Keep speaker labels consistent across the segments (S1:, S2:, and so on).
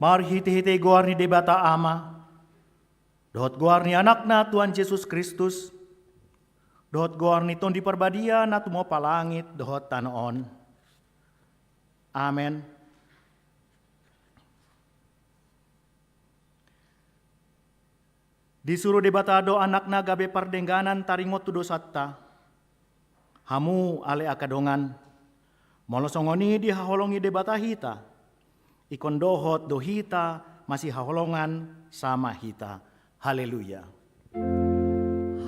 S1: Mari hiti-hiti goar ni debata ama. Dohot goar ni anakna Tuhan Yesus Kristus. Dohot goar ni ton di perbadia na tumo palangit dohot tanoon. Amen. Disuruh debatado anakna gabe pardengganan taringot tu dosatta. Hamu ale akadongan. Molosongoni di haholongi debata hita. Ikon dohot dohita masih haholongan sama hita. Haleluya.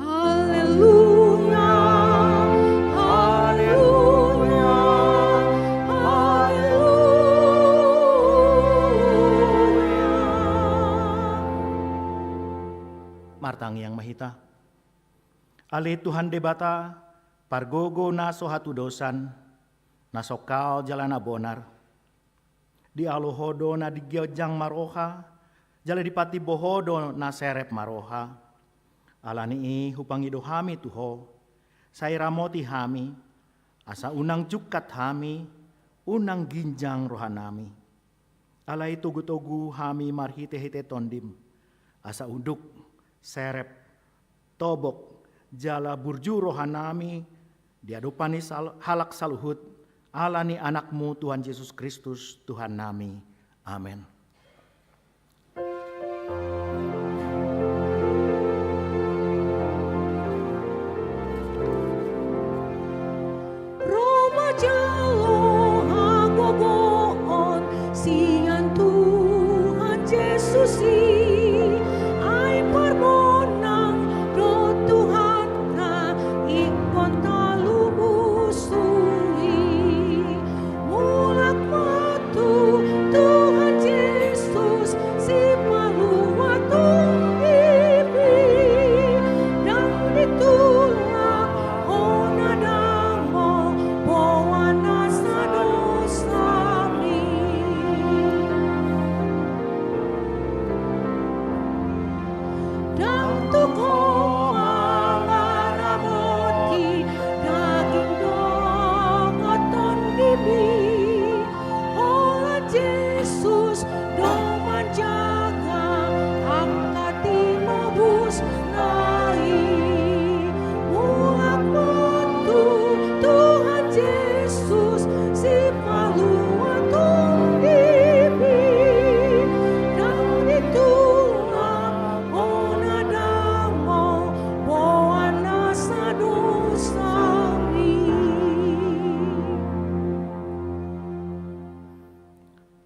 S2: Haleluya. Haleluya. Haleluya.
S1: Martang yang mahita. Ale Tuhan debata pargogo na sohatu dosan na sokal jalana bonar. Di alohodo na digyojang maroha, jala dipati bohodo na serep maroha. Alani hupangido hami tuho, sayramoti hami, asa unang jukat hami, unang ginjang rohanami. Alay tugu-tugu hami marhite-hite tondim, asa uduk, serep, tobok, jala burju rohanami, diadupani halak saluhut, alani anakmu Tuhan Yesus Kristus Tuhan nami. Amin.
S2: Roma jalo hagogoon sian Tuhan Yesus ay parbonang do Tuhan na ikon talubusui mulak matu Tuhan Yesus si paluwatung ibi dan ditulak onadamo bawana sa dosami dan tuko mangaramoti daging dongoton bibi olah Yesus do menjaga angkati mabus nai mulak matu Tuhan Yesus si paluwatung bibi dan ditulak onadamo bawana sa dosami.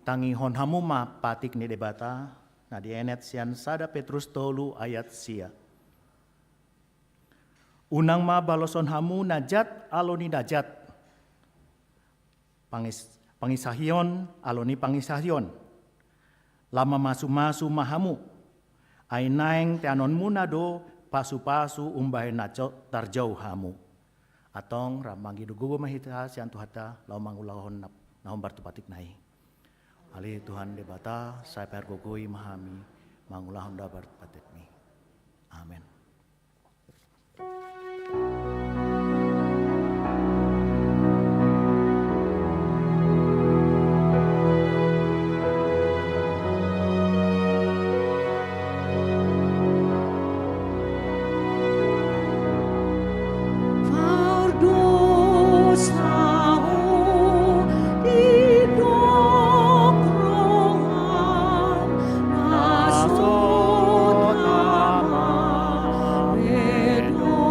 S1: Tangihon hamu ma patik ni debata, na dienet sian sada Petrus tolu ayat sia. Unang ma baloson hamu najat aloni najat. Pangisahion aloni pangisahion. Lama masu-masu mahamu. Ainaeng teanon munado pasu-pasu umbahe naco tarjau hamu. Atong ramangi dugubo mahita sian tuhata lau mangulahon nahom bartupatik nahi. Ali Tuhan debata saya pergogoi mahami mangulahon da bartupatik ni. Amin.
S2: Fardosahu didokrongan nasotama bedo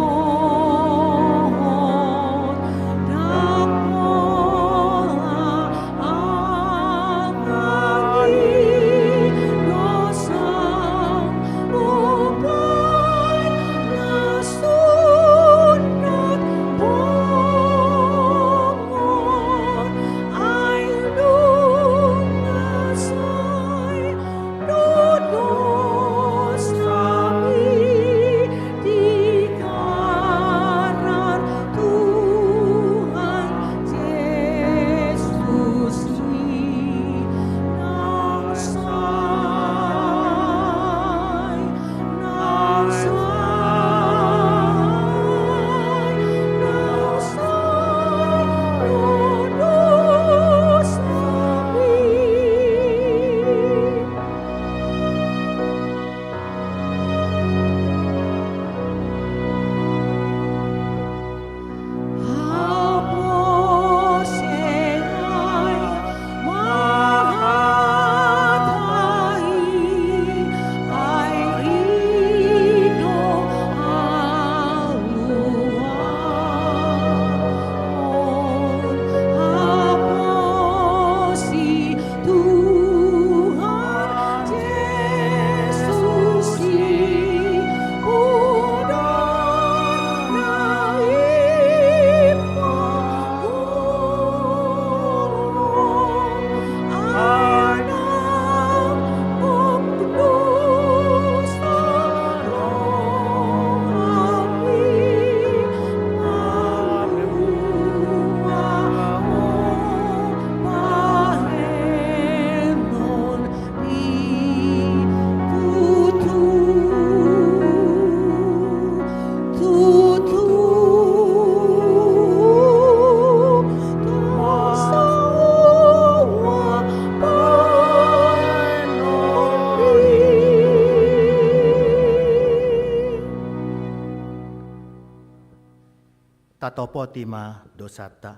S1: tatopo tima dosata.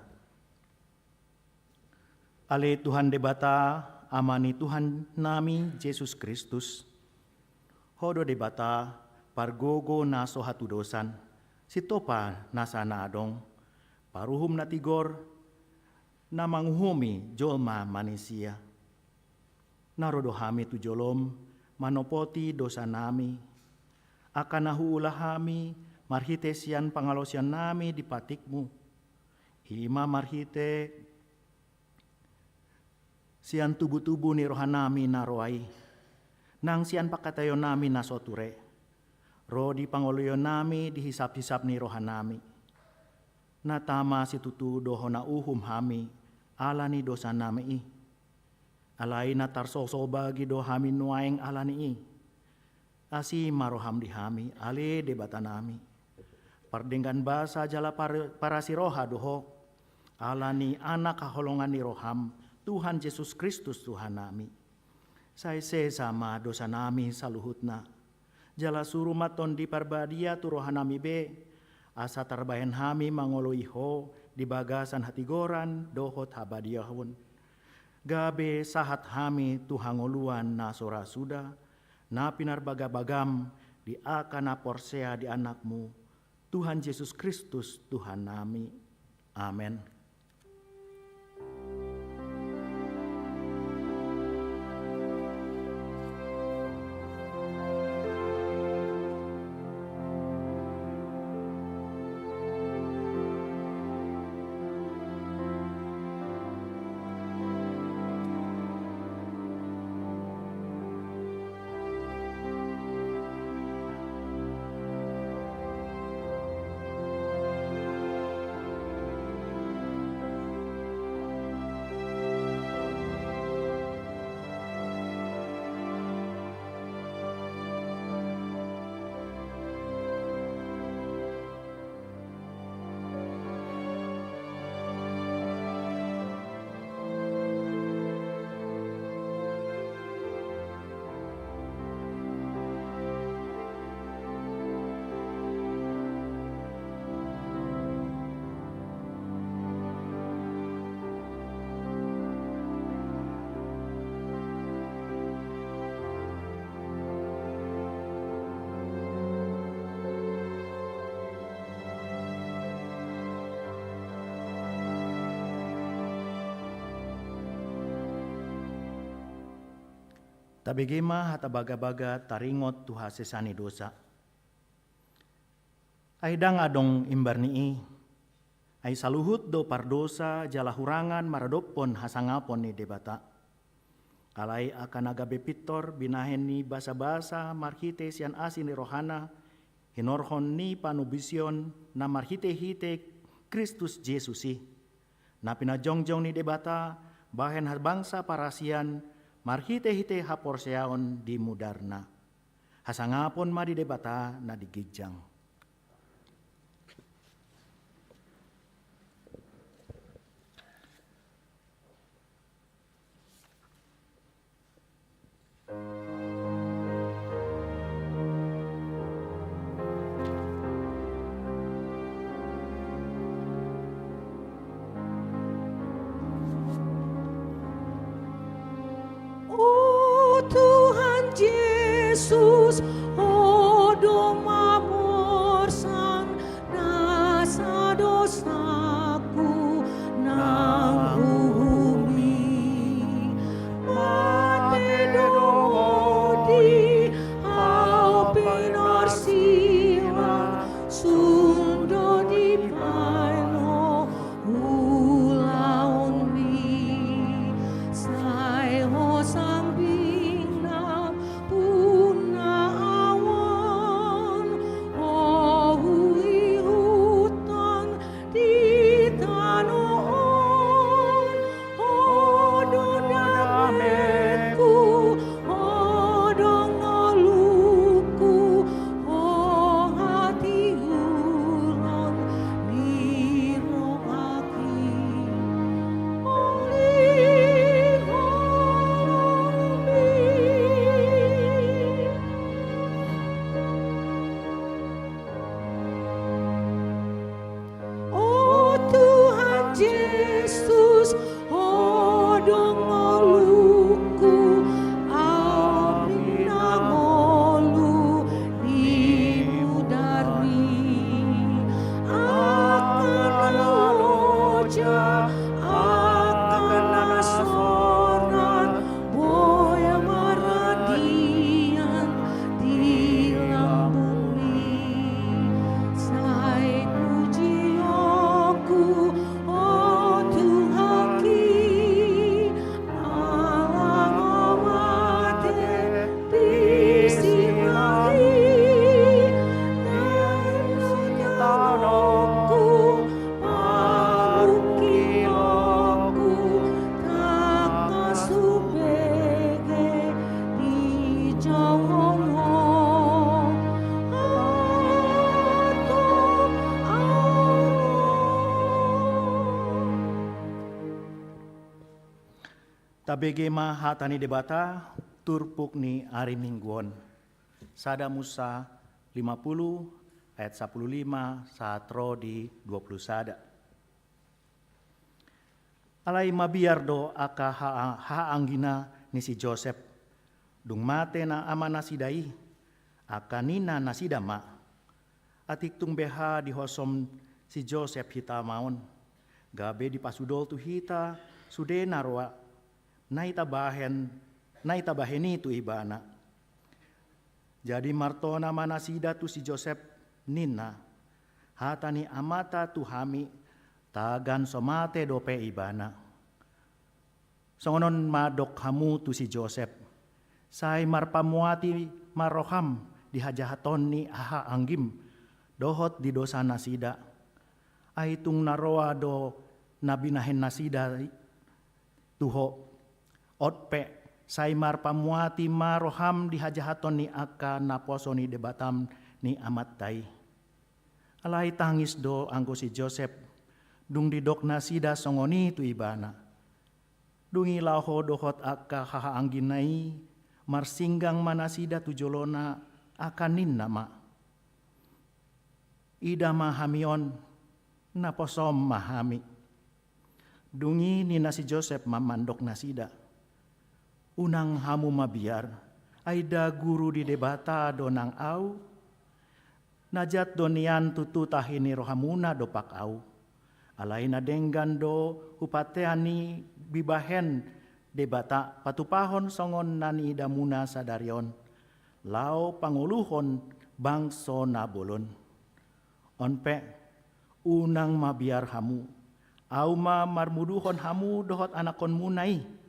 S1: Ale Tuhan debata amani Tuhan nami Yesus Kristus. Hodo debata pargogo naso hatu dosan. Sitopa nasa nadong. Paruhum na tigor na manguhumi jolma manusia. Narodo hami tu jolom manopoti dosa nami. Akan nahuulah hami marhite sian pangalosian nami di patikmu. Hima marhite sian tubuh-tubuh ni rohanami naroai. Nang sian pakatayo nami nasoture. Ro di pangoloyo nami dihisap-hisap ni rohanami. Natama situtu doho na uhum hami alani dosa nami i. Alai na tarsoso bagi do hami nuaeng alani i. Asi maroham di hami ale debata nami. Pardenggan basa jala para siroha doho. Alani anak kaholongan ni roham Tuhan Yesus Kristus Tuhan nami. Saise sama dosa nami saluhutna. Jala suruh maton di parbadia tu rohanami be. Asa tarbahen hami mangoloiho di bagasan hatigoran dohot habadiahun. Gabe sahat hami tuhangoluan na sora suda. Na pinarbagabagam di akana porsea di anakmu. Tuhan Yesus Kristus Tuhan nami. Amen. Tabigima hata baga-baga taringot tuha sesani dosa. Aidang adong imbar nii. Ay saluhut do pardosa jala hurangan maradopon hasangapon ni debata. Alay akan agabe pitor binahen ni basa-basa marhite sian asin ni rohana. Hinorhon ni panubision na marhite-hite Kristus Jesusi. Na pinajongjong ni debata bahen bangsa parasian marhite-hite haporseaon di mudarna. Hasangapon ma di debata na digijang.
S2: Tuhan Yesus, odo mamorsan nasa dosaku nang bumi. Mate dodi au pinarsira sundo di paino ulaon mi sai hosang bina puna
S1: Tabegema hatani debata turpuk ni ari mingguon. Sada Musa 50 ayat 15 satro di 20 sada. Alai mabiardo aka haanggina ni si Joseph. Dung mate na ama nasidai aka nina nasidama. Atik tung beha di hosom si Joseph hita maon. Gabe di pasudol tu hita sude narwa. Naita baheni tu ibana. Jadi martona manasida tu si Joseph nina. Hatani amata tu hami tagan somate dope ibana. Songonon madok hamu tu si Joseph. Sai marpamuati maroham dihajahaton ni aha anggim. Dohot di dosa nasida. Aitung naroa do nabinahen nasida tuho. Otpe sai marpamuati maroham dihajahaton ni aka naposo ni debatam ni amattai. Alai tangis do anggo si Joseph. Dung didok nasida songoni tu ibana. Dungi laho dohot aka hahaangginai marsinggang manasida tu jolona akanin nama. Ida mahamion naposom mahami. Dungi ni nasi Joseph mamandok nasida. Unang hamu mabiar, aida guru di debata donang au. Najat donian tutu tahini rohamuna dopak au. Alai na denggan do upateani bibahen debata patupahon songon nani damuna sadarion. Lao panguluhon bangso nabolon. Onpe unang mabiar hamu. Au ma marmuduhon hamu dohot anakon munai.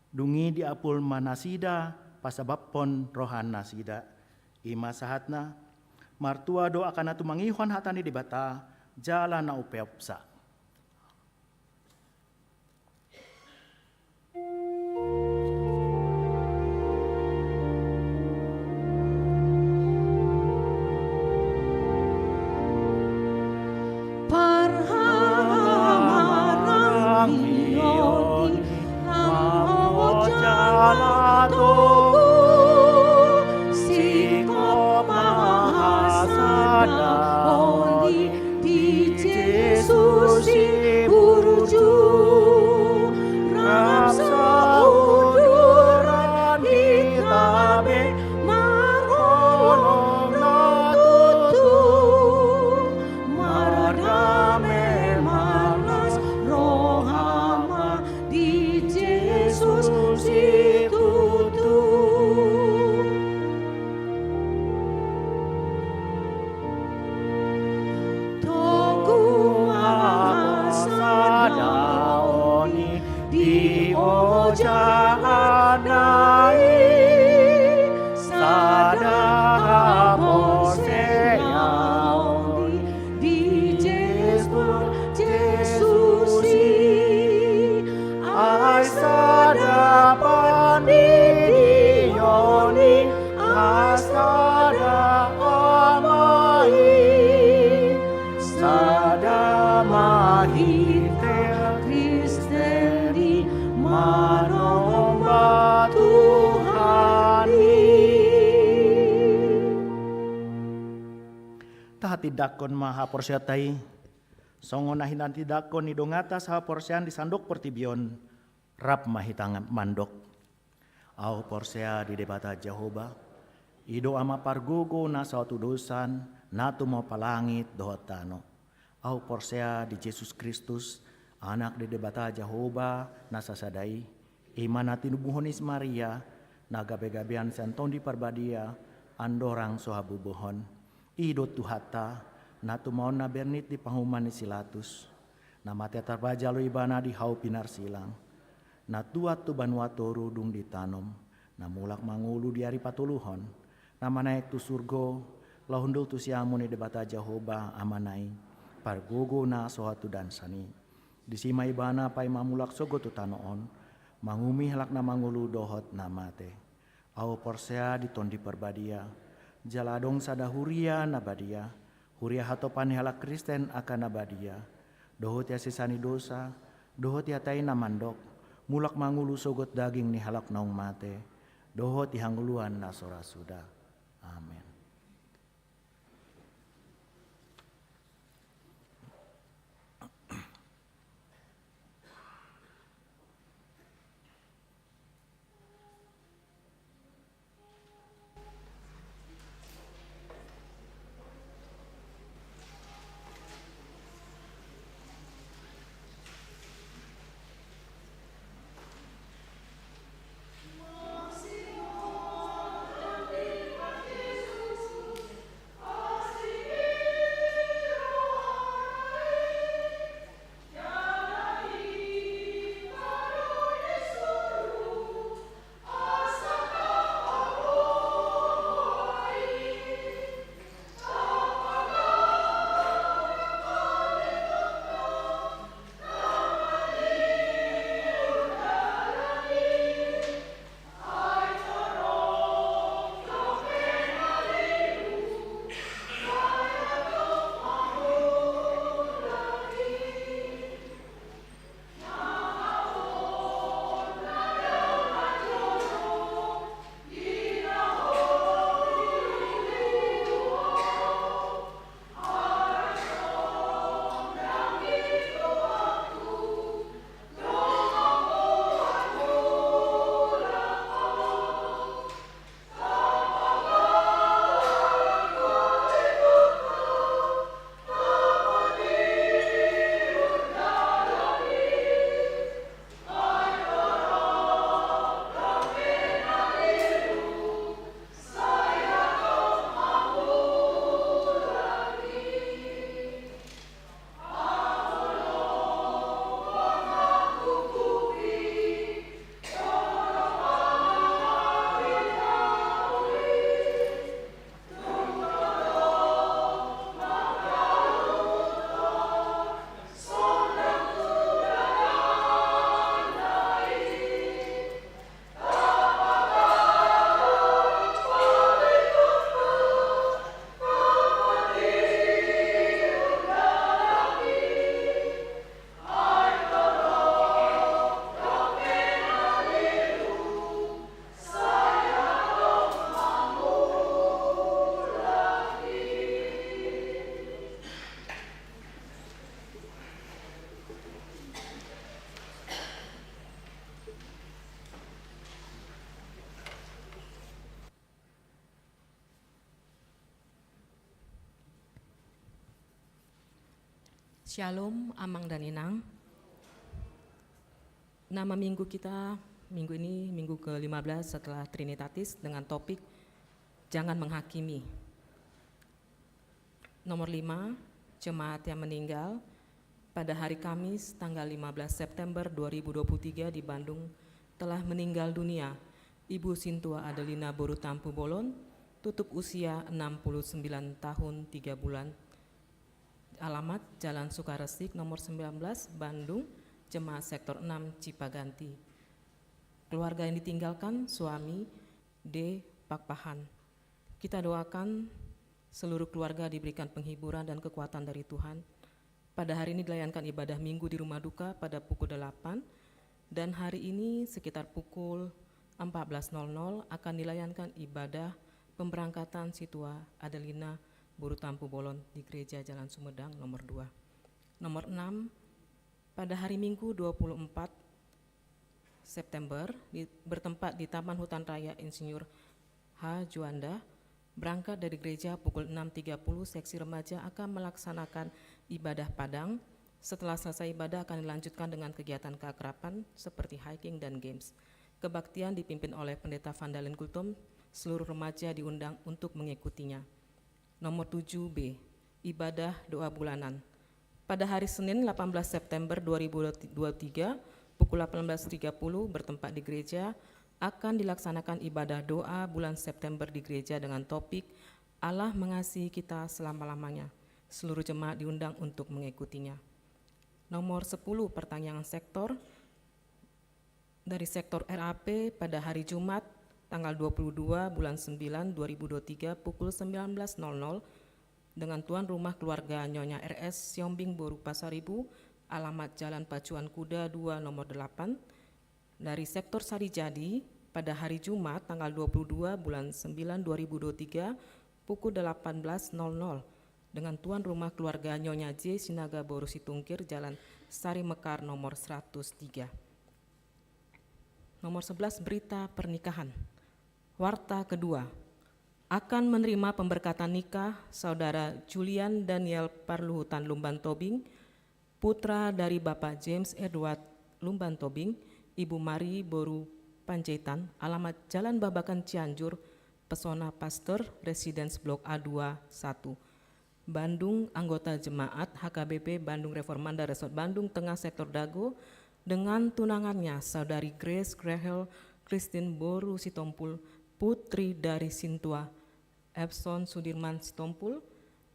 S1: Dungi diapul manasida pasababpon rohan nasida. Ima sahatna martua do akan atu mangihon hatani debata jalan na upeopsa. Tidakon maha porsiatai songon nahinan tidakon ni dongata saha porsian di sandok pertibion rap mahitang mandok au porsia di debata Jehovah ido ama pargogo na sautu dosan natu mau palangit dohotano au porsia di Yesus Kristus anak di debata Jehovah na sasadai iman nati nubuhonis Maria nagabe-gabean senton di parbadia andorang sohabubohon ido tuhata natu mau na bernit di panghuman ni silatus na mate tarbajalo ibana di hau pinar silang na tuat tu banua toru dung ditanom na mulak mangulu di hari patuluhon na manaik tu surgo lahundul tu siamu ni debata Jehovah amanai pargogo na sohatu dan sani disima ibana pai mamulak sogo tu tanoon mangumi halak na mangulu dohot na mate au porsea di tondi perbadia jaladong sadahuria nabadia huria hatopan halak Kristen akan nabadia dohot ya sisani dosa dohot ya tai namandok mulak mangulu sogot daging ni halak naung mate, doho ti hanguluan na sora suda. Amen.
S3: Shalom, Amang dan Inang. Nama minggu kita minggu ini minggu ke-15 setelah Trinitatis dengan topik Jangan Menghakimi. Nomor 5, jemaat yang meninggal pada hari Kamis tanggal 15 September 2023 di Bandung telah meninggal dunia Ibu Sintua Adelina Borutampu Bolon, tutup usia 69 tahun 3 bulan. Alamat Jalan Sukaresik nomor 19 Bandung, jemaat sektor 6 Cipaganti. Keluarga yang ditinggalkan suami D. Pakpahan. Kita doakan seluruh keluarga diberikan penghiburan dan kekuatan dari Tuhan. Pada hari ini dilayankan ibadah minggu di rumah duka pada pukul 8 dan hari ini sekitar pukul 14.00 akan dilayankan ibadah pemberangkatan Sintua Adelina Borutampu Bolon di Gereja Jalan Sumedang nomor 2. Nomor 6, pada hari Minggu 24 September bertempat di Taman Hutan Raya Insinyur H. Juanda, berangkat dari gereja pukul 6.30, seksi remaja akan melaksanakan ibadah padang. Setelah selesai ibadah akan dilanjutkan dengan kegiatan keakraban seperti hiking dan games. Kebaktian dipimpin oleh Pendeta Vandalen Kultum, seluruh remaja diundang untuk mengikutinya. Nomor 7B, ibadah doa bulanan. Pada hari Senin 18 September 2023 pukul 18.30 bertempat di gereja akan dilaksanakan ibadah doa bulan September di gereja dengan topik Allah mengasihi kita selama-lamanya. Seluruh jemaat diundang untuk mengikutinya. Nomor 10, pertanyaan sektor. Dari sektor RAP pada hari Jumat tanggal 22 bulan 9 2023 pukul 19.00 dengan tuan rumah keluarga Nyonya RS Siombing Boru Pasaribu, alamat Jalan Pacuan Kuda 2 nomor 8. Dari sektor Sarijadi pada hari Jumat tanggal 22 bulan 9 2023 pukul 18.00 dengan tuan rumah keluarga Nyonya J. Sinaga Boru Situngkir, Jalan Sari Mekar nomor 103. Nomor 11, berita pernikahan. Warta kedua, akan menerima pemberkatan nikah Saudara Julian Daniel Parluhutan Lumban Tobing, putra dari Bapak James Edward Lumban Tobing, Ibu Mari Boru Panjaitan, alamat Jalan Babakan Cianjur, Pesona Pasteur, Residence Blok A2 1, Bandung, anggota jemaat HKBP Bandung Reformanda Resort Bandung Tengah Sektor Dago, dengan tunangannya Saudari Grace Grahel Christine Boru Sitompul, putri dari Sintua Epson Sudirman Sitompul,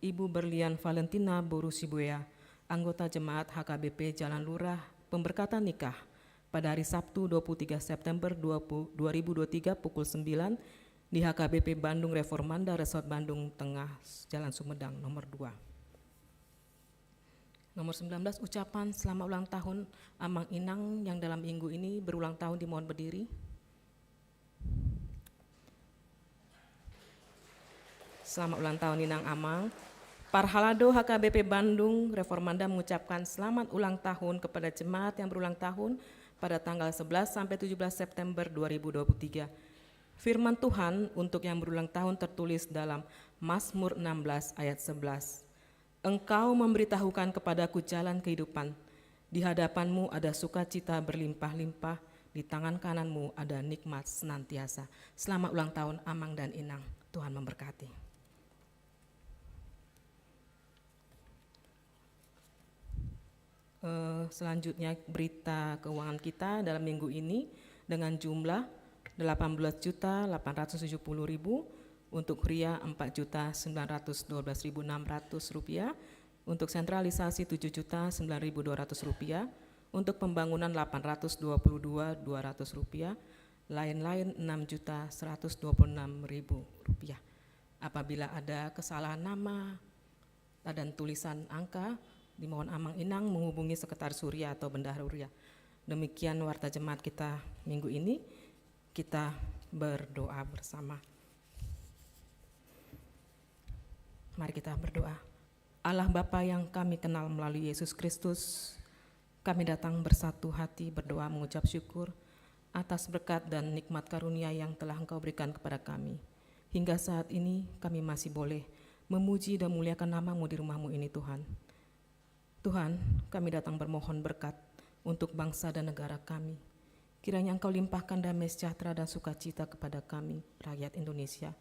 S3: Ibu Berlian Valentina Boru Sibuya, anggota jemaat HKBP Jalan Lurah, pemberkatan nikah pada hari Sabtu 23 September 2023 pukul 9 di HKBP Bandung Reformanda Resort Bandung Tengah, Jalan Sumedang nomor 2. Nomor 19, ucapan selamat ulang tahun Amang Inang yang dalam minggu ini berulang tahun, dimohon berdiri. Selamat ulang tahun Inang Amang. Parhalado HKBP Bandung Reformanda mengucapkan selamat ulang tahun kepada jemaat yang berulang tahun pada tanggal 11 sampai 17 September 2023. Firman Tuhan untuk yang berulang tahun tertulis dalam Mazmur 16 ayat 11. Engkau memberitahukan kepadaku jalan kehidupan, di hadapanmu ada sukacita berlimpah-limpah, di tangan kananmu ada nikmat senantiasa. Selamat ulang tahun Amang dan Inang, Tuhan memberkati. Selanjutnya berita keuangan kita dalam minggu ini dengan jumlah 18.870.000, untuk RIA 4.912.600 rupiah, untuk sentralisasi 7.009.200 rupiah, untuk pembangunan 822.200 rupiah, lain-lain 6.126.000 rupiah. Apabila ada kesalahan nama dan tulisan angka, dimohon Amang Inang menghubungi Sekretaris Huria atau Bendahara Huria. Demikian warta jemaat kita minggu ini. Kita berdoa bersama. Mari kita berdoa. Allah Bapa yang kami kenal melalui Yesus Kristus, kami datang bersatu hati berdoa mengucap syukur atas berkat dan nikmat karunia yang telah Engkau berikan kepada kami. Hingga saat ini kami masih boleh memuji dan muliakan nama-Mu di rumah-Mu ini Tuhan. Tuhan, kami datang bermohon berkat untuk bangsa dan negara kami. Kiranya Engkau limpahkan damai sejahtera dan sukacita kepada kami, rakyat Indonesia,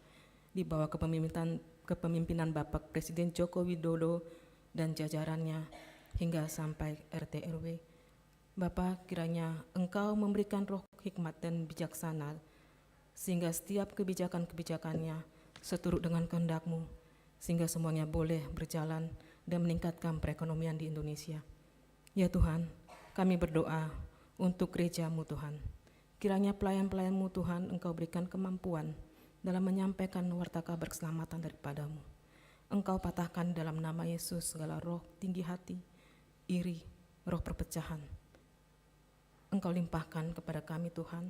S3: di bawah kepemimpinan Bapak Presiden Joko Widodo dan jajarannya hingga sampai RT RW. Bapak, kiranya Engkau memberikan roh hikmat dan bijaksana, sehingga setiap kebijakan-kebijakannya seturut dengan kehendak-Mu, sehingga semuanya boleh berjalan dan meningkatkan perekonomian di Indonesia. Ya Tuhan, kami berdoa untuk gereja-Mu Tuhan. Kiranya pelayan-pelayan-Mu Tuhan Engkau berikan kemampuan dalam menyampaikan warta kabar keselamatan daripada-Mu. Engkau patahkan dalam nama Yesus segala roh tinggi hati, iri, roh perpecahan. Engkau limpahkan kepada kami Tuhan,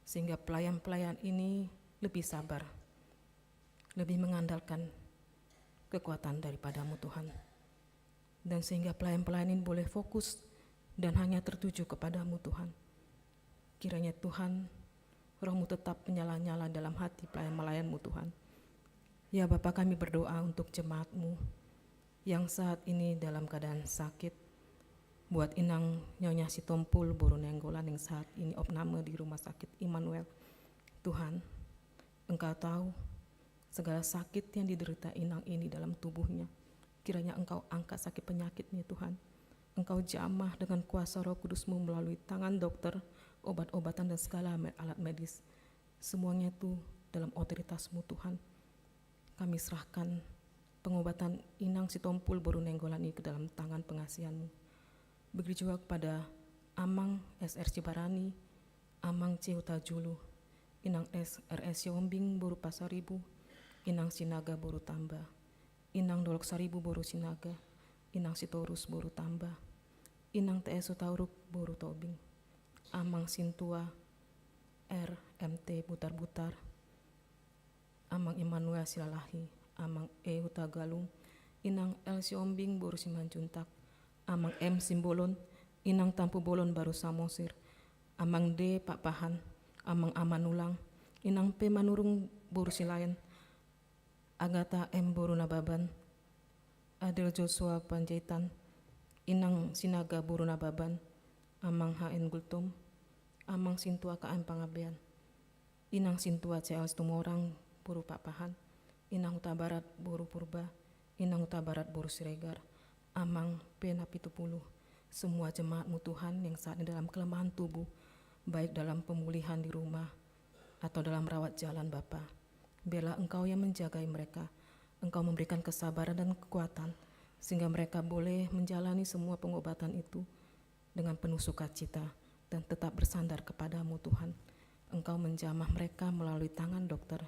S3: sehingga pelayan-pelayan ini lebih sabar, lebih mengandalkan kekuatan daripada-Mu Tuhan. Dan sehingga pelayan-pelayan ini boleh fokus dan hanya tertuju kepada-Mu Tuhan. Kiranya Tuhan, Roh-Mu tetap menyala-nyala dalam hati pelayan-pelayan-Mu Tuhan. Ya Bapa, kami berdoa untuk jemaat-Mu yang saat ini dalam keadaan sakit. Buat Inang Nyonya Sitompul Boru Nenggolan yang saat ini opname di Rumah Sakit Immanuel. Tuhan, Engkau tahu segala sakit yang diderita Inang ini dalam tubuhnya. Kiranya Engkau angkat sakit penyakitnya Tuhan. Engkau jamah dengan kuasa Roh Kudus-Mu melalui tangan dokter, obat-obatan dan segala alat medis. Semuanya itu dalam otoritas-Mu Tuhan. Kami serahkan pengobatan Inang Sitompul Boru Nenggolan ini ke dalam tangan pengasihan-Mu. Begitu juga kepada Amang SR Cibarani, Amang C Hutajulu, Inang RS Yombing Boru Pasaribu, Inang Sinaga Boru Tamba, Inang Dolok Saribu Boru Sinaga, Inang Sitorus Boru Tamba, Inang TS Tauruk Boru Tobing, Amang Sintua RMT Butar-Butar, Amang Immanuel Silalahi, Amang E Hutagalung, Inang El Siombing Boru Simanjuntak, Amang M Simbolon, Inang Tampu Bolon Baru Samosir, Amang D Pak Pahan, Amang Amanulang, Inang P Manurung Boru Silayan, Agatha M Boru Nababan, Adel Joshua Panjaitan, Inang Sinaga Boru Nababan, Amang HN Gultum, Amang Sintua KM Pangabean, Inang Sintua CL Tumorang Boru Pak Pahan, Inang Huta Barat Boru Purba, Inang Huta Barat Boru Siregar, Amang P Napitupulu, semua jemaat-Mu Tuhan yang saat ini dalam kelemahan tubuh, baik dalam pemulihan di rumah atau dalam rawat jalan Bapa. Biarlah Engkau yang menjagai mereka, Engkau memberikan kesabaran dan kekuatan, sehingga mereka boleh menjalani semua pengobatan itu dengan penuh sukacita dan tetap bersandar kepada-Mu Tuhan. Engkau menjamah mereka melalui tangan dokter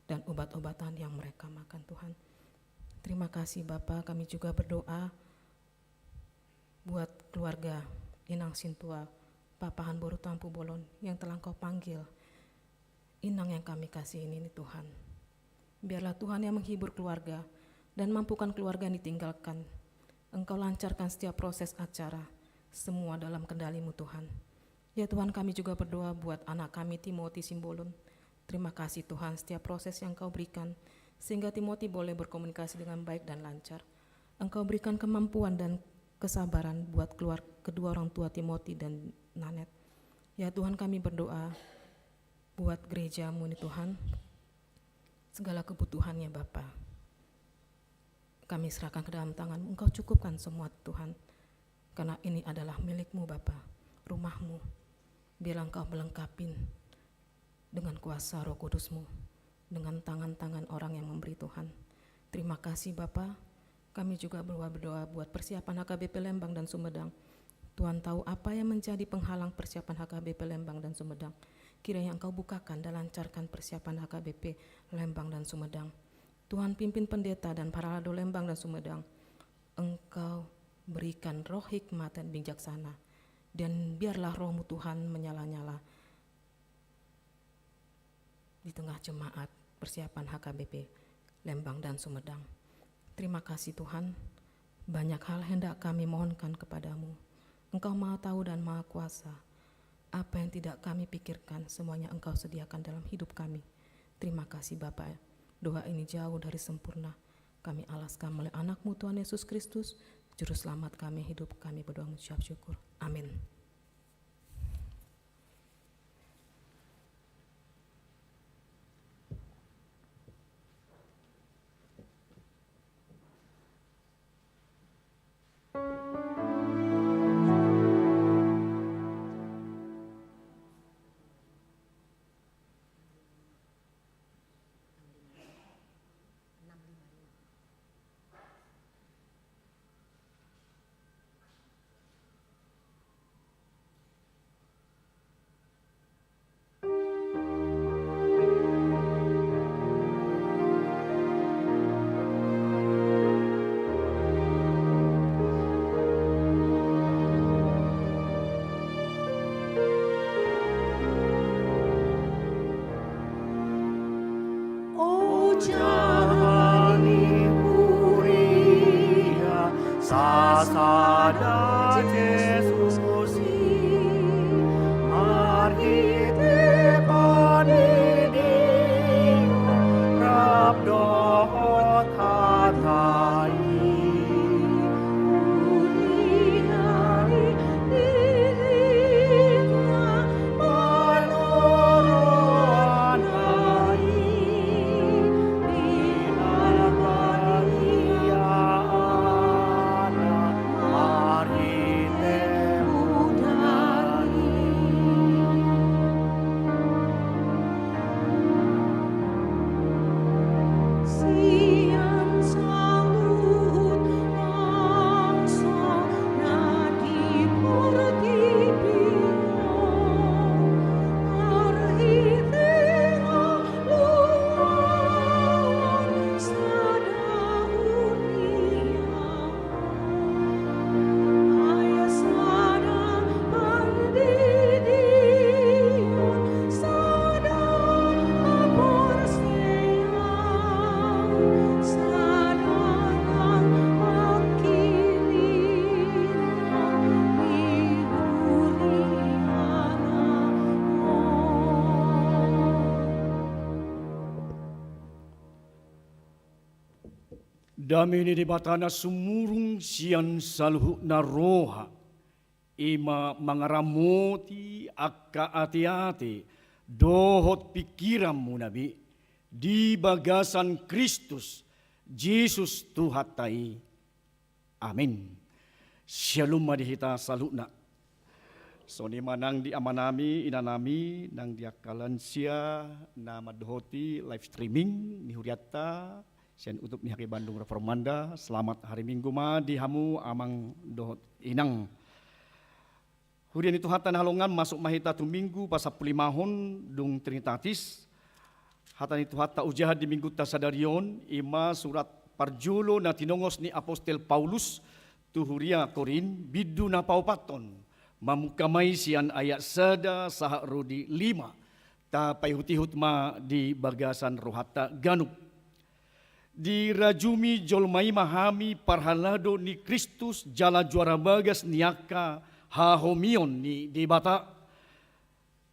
S3: dan obat-obatan yang mereka makan Tuhan. Terima kasih Bapa, kami juga berdoa buat keluarga Inang Sintua Papahan Boru Tampu Bolon yang telah Engkau panggil, Inang yang kami kasih ini Tuhan. Biarlah Tuhan yang menghibur keluarga dan mampukan keluarga yang ditinggalkan. Engkau lancarkan setiap proses acara, semua dalam kendali-Mu Tuhan. Ya Tuhan, kami juga berdoa buat anak kami Timothy Simbolon. Terima kasih Tuhan setiap proses yang Engkau berikan, sehingga Timothy boleh berkomunikasi dengan baik dan lancar. Engkau berikan kemampuan dan kesabaran buat kedua orang tua Timothy dan Nanet. Ya Tuhan, kami berdoa buat gereja-Mu ini Tuhan, segala kebutuhannya Bapa kami serahkan ke dalam tangan-Mu. Engkau cukupkan semua Tuhan, karena ini adalah milik-Mu Bapa, rumah-Mu. Biarlah Engkau melengkapin dengan kuasa Roh Kudus-Mu, dengan tangan-tangan orang yang memberi Tuhan. Terima kasih Bapa. Kami juga berdoa buat persiapan HKBP Lembang dan Sumedang. Tuhan tahu apa yang menjadi penghalang persiapan HKBP Lembang dan Sumedang. Kiranya Engkau bukakan dan lancarkan persiapan HKBP Lembang dan Sumedang. Tuhan pimpin pendeta dan para lado Lembang dan Sumedang. Engkau berikan roh hikmat dan bijaksana. Dan biarlah roh-Mu Tuhan menyala-nyala di tengah jemaat persiapan HKBP Lembang dan Sumedang. Terima kasih Tuhan, banyak hal hendak kami mohonkan kepada-Mu. Engkau Maha Tahu dan Maha Kuasa. Apa yang tidak kami pikirkan, semuanya Engkau sediakan dalam hidup kami. Terima kasih Bapa. Doa ini jauh dari sempurna. Kami alaskan oleh anak-Mu Tuhan Yesus Kristus, Juru Selamat kami, hidup kami berdoa mengucap syukur. Amin.
S2: Oh
S1: Jani Muria Sasada Jesus Arhite Panidio Rabdohot Hatai Maria
S4: Damini di batana sumurung sian saluhu na roha. Ima mangaramoti akka ati-ati dohot pikiranmu nabi di bagasan Kristus Yesus Tuhatai. Amin. Shalom madihita saluna. So ni manang di amanami inanami nang diakalan sia na madhoti live streaming ni huriata sian utup ni Haki Bandung Reformanda. Selamat hari Minggu ma dihamu amang dohot inang. Hurian itu hatan halongan masuk mahita tu minggu pasal 5 mahun dung Trinitatis. Hatan itu hatta ujah di minggu tasadarion ima surat parjulo na tinongos ni Apostel Paulus tu huria Korin bidu na paupaton. Mamukamay sian ayat sada saha rodi 5. Ta payhutihut ma di bagasan rohata ganup. Di rajumi jolmai mahami parhalado ni Kristus jala juara bagas niaka hahomion ni di bata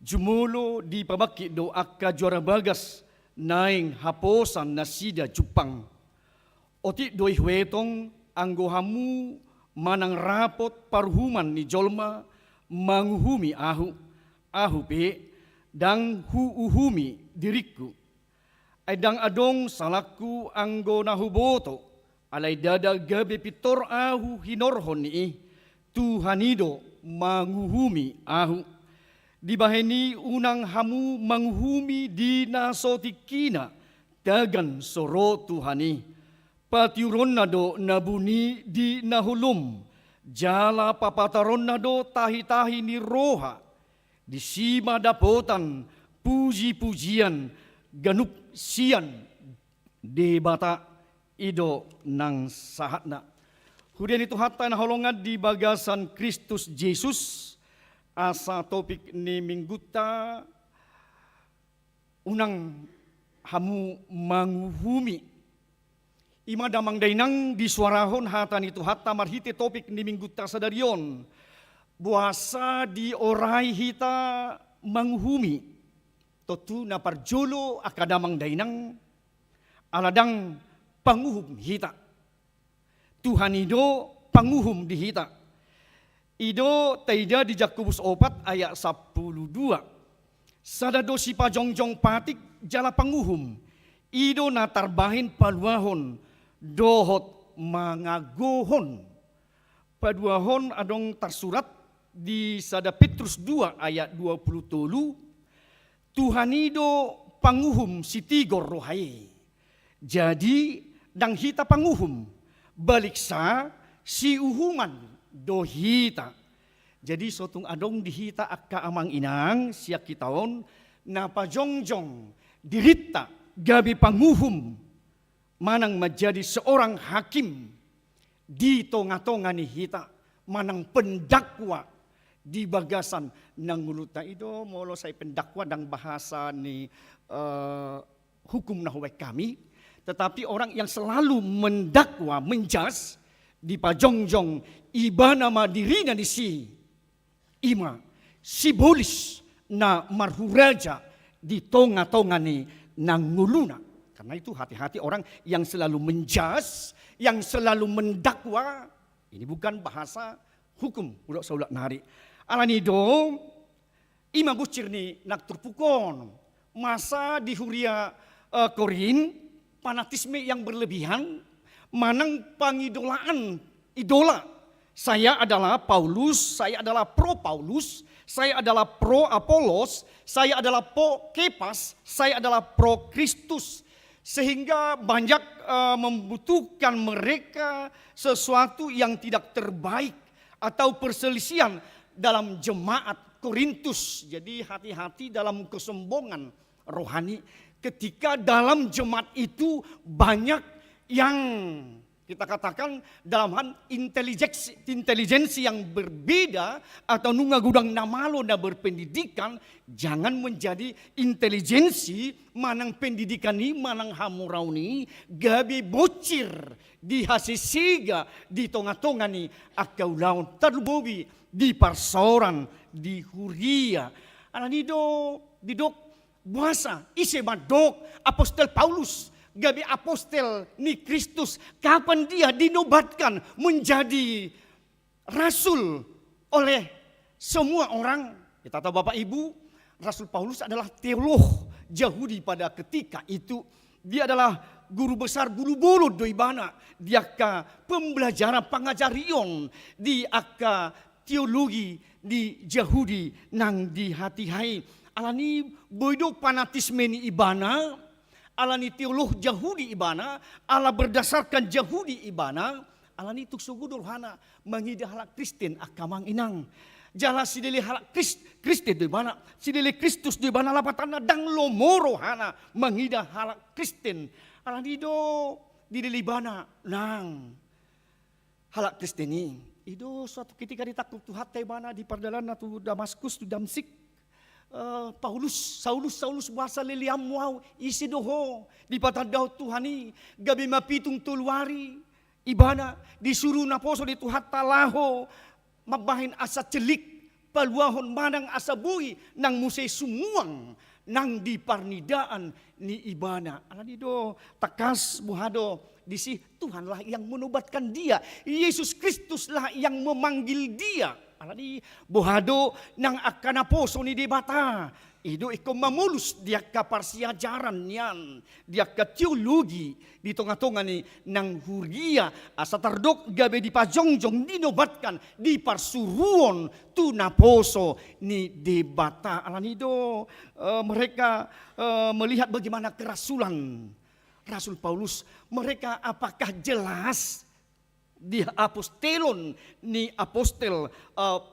S4: jumulo di pabaki do akka juara bagas naing haposan na sida Jepang oti doi huetong anggo hamu manang rapot parhuman ni jolma manguhumi ahu pe dang huuhumi diriku aidang adong salaku anggo nahuboto alai dada gabe pitor ahu hinorhon ni Tuhanido manguhumi ahu. Dibaheni unang hamu manguhumi di nasotikina dagan soro Tuhani. Patiuron nado nabuni di nahulum. Jala papataron nado tahi-tahi ni roha. Di sima dapotan puji-pujian ganup sian di bata ido nang sahatna. Kemudian itu hatta na holongan di bagasan Kristus Yesus asa topik ni mingguta unang hamu manguhumi. Ima damang dainang di suarahon hatan itu hatta marhite topik ni mingguta sadarion. Buasa di orai hita manguhumi. Totu na parjolo akadamang dainang aladang panguhum hita. Tuhan ido panguhum di hita. Ido taida di Jakobus 4 ayat 12. Sadado si pajongjong patik jala panguhum. Ido na tarbahin paluahon dohot mangagohon. Paduahon adong tersurat di sada Petrus 2 ayat 20. Tuhan ido panguhum si tigor rohai. Jadi dang hita panguhum. Baliksa si uhuman dohita. Jadi sotung adong dihita akka amang inang siak kitaon na pajongjong dirita gabi panguhum manang menjadi seorang hakim di tonga-tonga ni hita manang pendakwa di bagasan nang nguluta ido molo say pendakwa dang bahasa ni hukum nahwek kami. Tetapi orang yang selalu mendakwa, menjas di pajongjong iba nama dirinya di si ima simbolis na marhuraja di tonga-tonga ni nanguluna. Karena itu hati-hati orang yang selalu menjas, yang selalu mendakwa. Ini bukan bahasa hukum udah saulat nari. Alanido ima bucir ni nak terpukon masa di huria Korin. Fanatisme yang berlebihan, manang pangidolaan, idola. Saya adalah Paulus, saya adalah pro Paulus, saya adalah pro Apolos, saya adalah pro Kepas, saya adalah pro Kristus. Sehingga banyak membutuhkan mereka sesuatu yang tidak terbaik atau perselisihan dalam jemaat Korintus. Jadi hati-hati dalam kesombongan rohani. Ketika dalam jemaat itu banyak yang kita katakan dalam hal intelijensi yang berbeda atau nunga gudang namalo na berpendidikan, jangan menjadi intelijensi manang pendidikan ni manang hamurauni gabi bocir di hasisiga di tonga-tonga ni akau laun terbobi di parsoran di huria ananido didok buasa ise madok Apostel Paulus gabi apostel ni Kristus, kapan dia dinobatkan menjadi rasul oleh semua orang. Kita tahu Bapak Ibu, Rasul Paulus adalah teolog Yahudi pada ketika itu. Dia adalah guru besar, guru bolo doi bana. Dia ka pembelajaran pengajarion di aka teologi di Yahudi nang di hati hai. Alani boido fanatisme ni ibana, alani teolog Yahudi ibana, ala berdasarkan Yahudi ibana, alani tuk sugudur hana mengida halak Kristen akamang inang. Jala sidele halak Kristen di mana, sidele Kristus di mana lapatana dang lomoro hana mengida halak Kristen. Alani do di bana nang halak Kristen ini. Ido suatu ketika ditakut Tuhan tebana di perjalanan tu Damaskus tu Damsik. Saulus bahasa liliam wow isi doho di patadau Tuhani gabi mapitung tuluari ibana disuruh naposo di Tuhan talaho mabahin asa celik paluahon manang asa bui nang musay sumuang nang di parnidaan ni ibana. Alani do takas buhado disi Tuhanlah yang menobatkan dia, Yesus Kristuslah yang memanggil dia. Alani buhado nang akan aposo ni debata. Ido iko mamulus dia ka parsiajaran niyan, dia ka teologi di tengah-tengah ni nang hurgia asa tardok gabe di pajongjong dinobatkan di parsuruon tu naposo ni debata. Alani do mereka melihat bagaimana kerasulan Rasul Paulus, mereka apakah jelas di apostelon ni apostel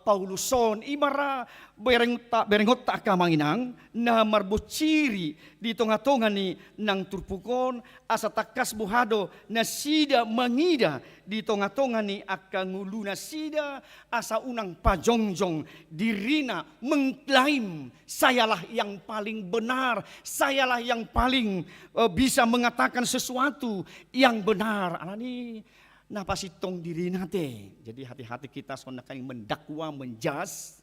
S4: Pauluson imara berengot tak kamanginang na marbociri di tengah-tengah ni nang turpukon asa takas buhado na sida mangida di tengah-tengah ni akangulu na sida asa unang pajongjong dirina mengklaim sayalah yang paling benar, sayalah yang paling bisa mengatakan sesuatu yang benar. Alani napasitong diri natin. Jadi hati-hati kita sonda kaling mendakwa, menjas.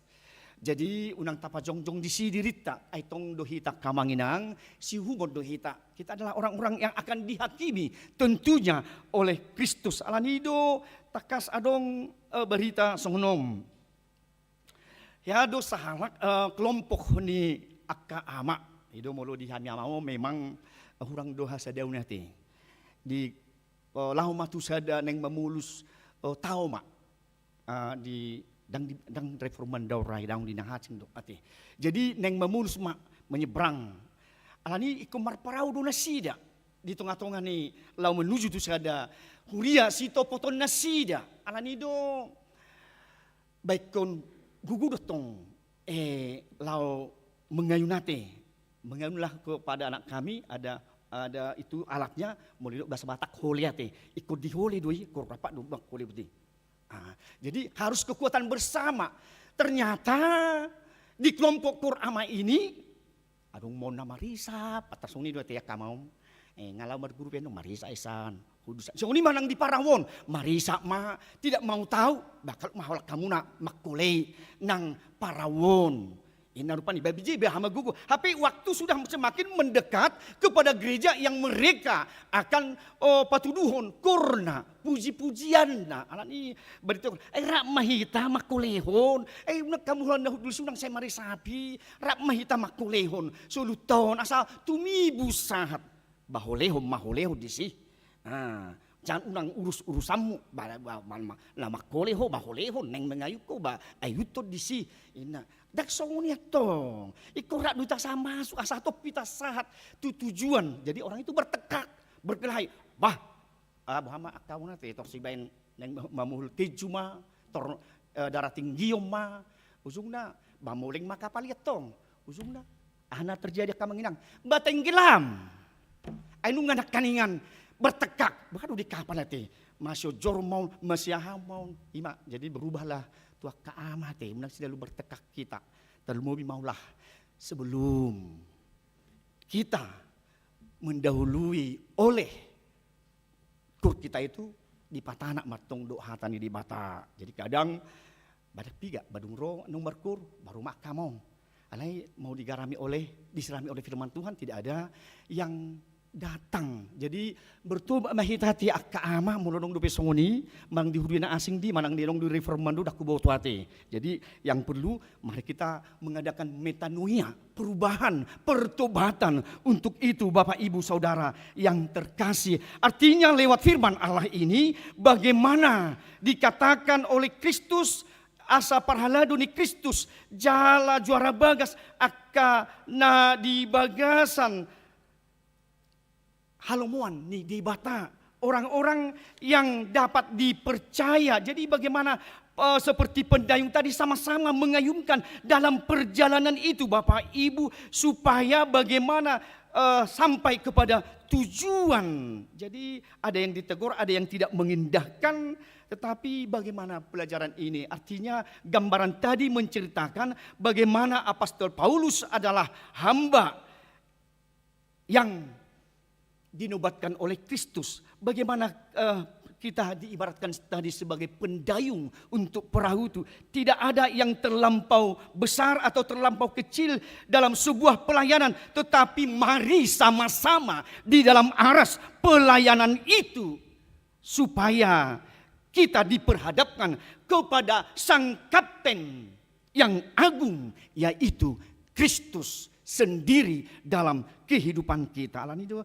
S4: Jadi unang tapajongjong di si dirita, ay tong dohita kamanginang, si humod dohita. Kita adalah orang-orang yang akan dihakimi tentunya oleh Kristus. Alanido takas adong berita songnom. Yado sahalak kelompok ni akka ama. Ido molo dihami amao memang hurang doha sadaw natin. Di lahu matu sada neng memulus tau mak di dang reforman daurai dang di nahacing dok ate. Jadi neng memulus mak menyeberang. Alani ikomar parau do nasida di tengah-tengah ni lau menuju tu sada huria sito poton nasida. Alani do baikon gugu dotong lau mengayunlah kepada anak kami ada itu alatnya mulai bahasa Batak holiate ikut diholi doi kur rapat dua holi beti. Jadi harus kekuatan bersama. Ternyata di kelompok Kurama ini adung mau nama Marisa patasuni dua tiak kamau ngalau berguru piano Marisa isan hudusan. So ini manang di Parawon Marisa ma tidak mau tahu bakal maholak kamu nak makulei nang Parawon. Ini rupa nih babiji bahama gugu. Tapi waktu sudah semakin mendekat kepada gereja yang mereka akan patuduhon korna puji-pujian. Nah, alat ini beritahu. Rak mahita makulehon. Kamu hendak dulu sunang saya mari sapi. Rak mahita makulehon. Soluton asal tumibu sahat. Baholehon maholehon di sih. Jangan unang urus-urusanmu. Lah makoleho baholehon neng mengayu ko ba ayuto di sih. Ina dak songonia tong. Ikorak duta sama masuk asa top pita sahat tu tujuan. Jadi orang itu bertekak, berkelahi. Bah, bahama akauna teh tor sibain neng mamuhul tejuma tor darah tinggi ma. Ujungna bamuling maka paliat tong. Ujungna ana terjadi kamanginang. Batenggelam. Anu nganak kaningan bertekak. Bahkan di kapan teh masih jormau masih hamau ima. Jadi berubahlah tua kaamate menang selalu bertekak kita terlebih maulah sebelum kita mendahului oleh kur kita itu di patana matong do hatani di mata. Jadi kadang badak piga badung ro nomor kur baru makamong alai mau diserami oleh firman Tuhan tidak ada yang datang. Jadi bertobat mahitati akka ama mulodong dupe songoni mang dihudina asing di manang dirong di reformando dak kubo tuate. Jadi yang perlu mari kita mengadakan metanoia, perubahan, pertobatan. Untuk itu Bapak Ibu Saudara yang terkasih, artinya lewat firman Allah ini bagaimana dikatakan oleh Kristus asa parhaladuni Kristus jala juara bagas akka na di bagasan halomuan nih di bata orang-orang yang dapat dipercaya. Jadi bagaimana seperti pendayung tadi sama-sama mengayunkan dalam perjalanan itu Bapak Ibu supaya bagaimana sampai kepada tujuan. Jadi ada yang ditegur, ada yang tidak mengindahkan. Tetapi bagaimana pelajaran ini? Artinya gambaran tadi menceritakan bagaimana apostol Paulus adalah hamba yang dinobatkan oleh Kristus. Bagaimana kita diibaratkan tadi sebagai pendayung untuk perahu itu. Tidak ada yang terlampau besar atau terlampau kecil dalam sebuah pelayanan. Tetapi mari sama-sama di dalam aras pelayanan itu. Supaya kita diperhadapkan kepada Sang Kapten yang agung, yaitu Kristus sendiri dalam kehidupan kita. Alan itu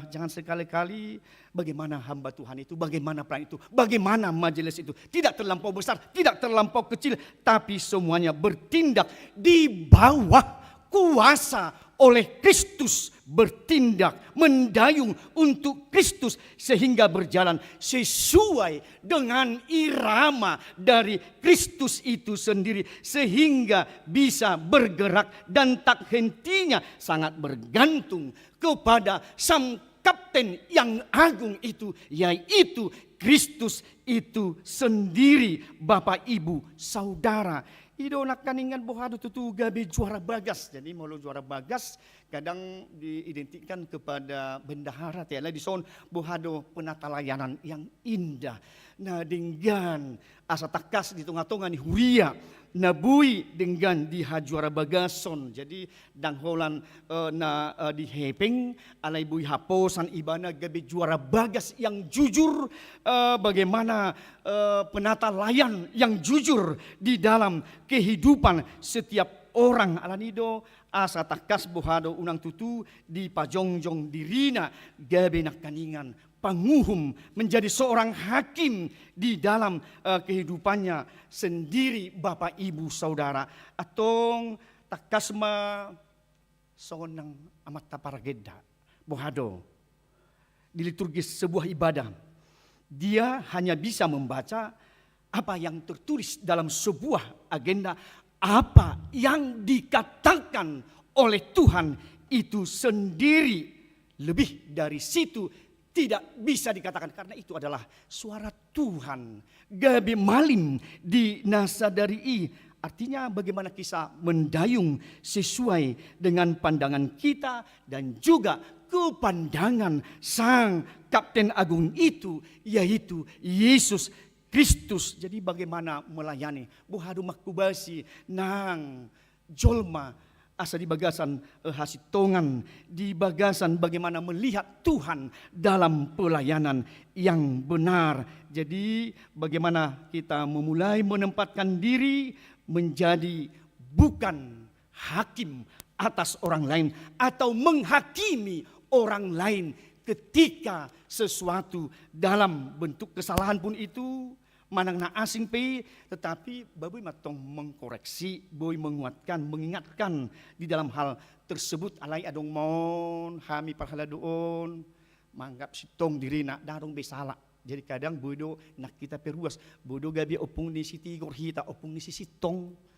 S4: jangan sekali-kali bagaimana hamba Tuhan itu, bagaimana pelayan itu, bagaimana majelis itu. Tidak terlampau besar, tidak terlampau kecil, tapi semuanya bertindak di bawah kuasa oleh Kristus, bertindak, mendayung untuk Kristus sehingga berjalan sesuai dengan irama dari Kristus itu sendiri sehingga bisa bergerak dan tak hentinya sangat bergantung kepada Sang Kapten yang agung itu, yaitu Kristus itu sendiri. Bapak Ibu Saudara, idonak kaningan bohado tutu gabe juara bagas. Jadi molo juara bagas kadang diidentikan kepada bendahara tiala di son bohado penata layanan yang indah. Nah dengan asa takas di tengah-tengah ni huria nabui dengan di juara bagason. Jadi dangholan di hepeng alai bui haposan ibana gabe juara bagas yang jujur, bagaimana penata layan yang jujur di dalam kehidupan setiap orang. Alanido asa takas bohado unang tutu di pajongjong dirina gabe nak kaningan panguhum menjadi seorang hakim di dalam kehidupannya sendiri. Bapak Ibu Saudara, atong takasma sonang amat taparageda bohado di liturgis sebuah ibadah. Dia hanya bisa membaca apa yang tertulis dalam sebuah agenda, apa yang dikatakan oleh Tuhan itu sendiri. Lebih dari situ tidak bisa dikatakan, karena itu adalah suara Tuhan. Gabe malim di nasadari. Artinya bagaimana kisah mendayung sesuai dengan pandangan kita dan juga kepandangan Sang Kapten Agung itu, yaitu Yesus Kristus. Jadi bagaimana melayani bohado makubasi nang jolma asa di bagasan hasitongan, di bagasan bagaimana melihat Tuhan dalam pelayanan yang benar. Jadi bagaimana kita memulai menempatkan diri menjadi bukan hakim atas orang lain atau menghakimi orang lain ketika sesuatu dalam bentuk kesalahan pun itu manang na asing pe, tetapi baboy matong mengkoreksi, boy menguatkan, mengingatkan di dalam hal tersebut. Alai adong mon hami parhala doon manggap sitong diri nak darong besala. Jadi kadang bodo nak kita peruas, bodo gabi opung ni si tigor hita, opung ni si sitong.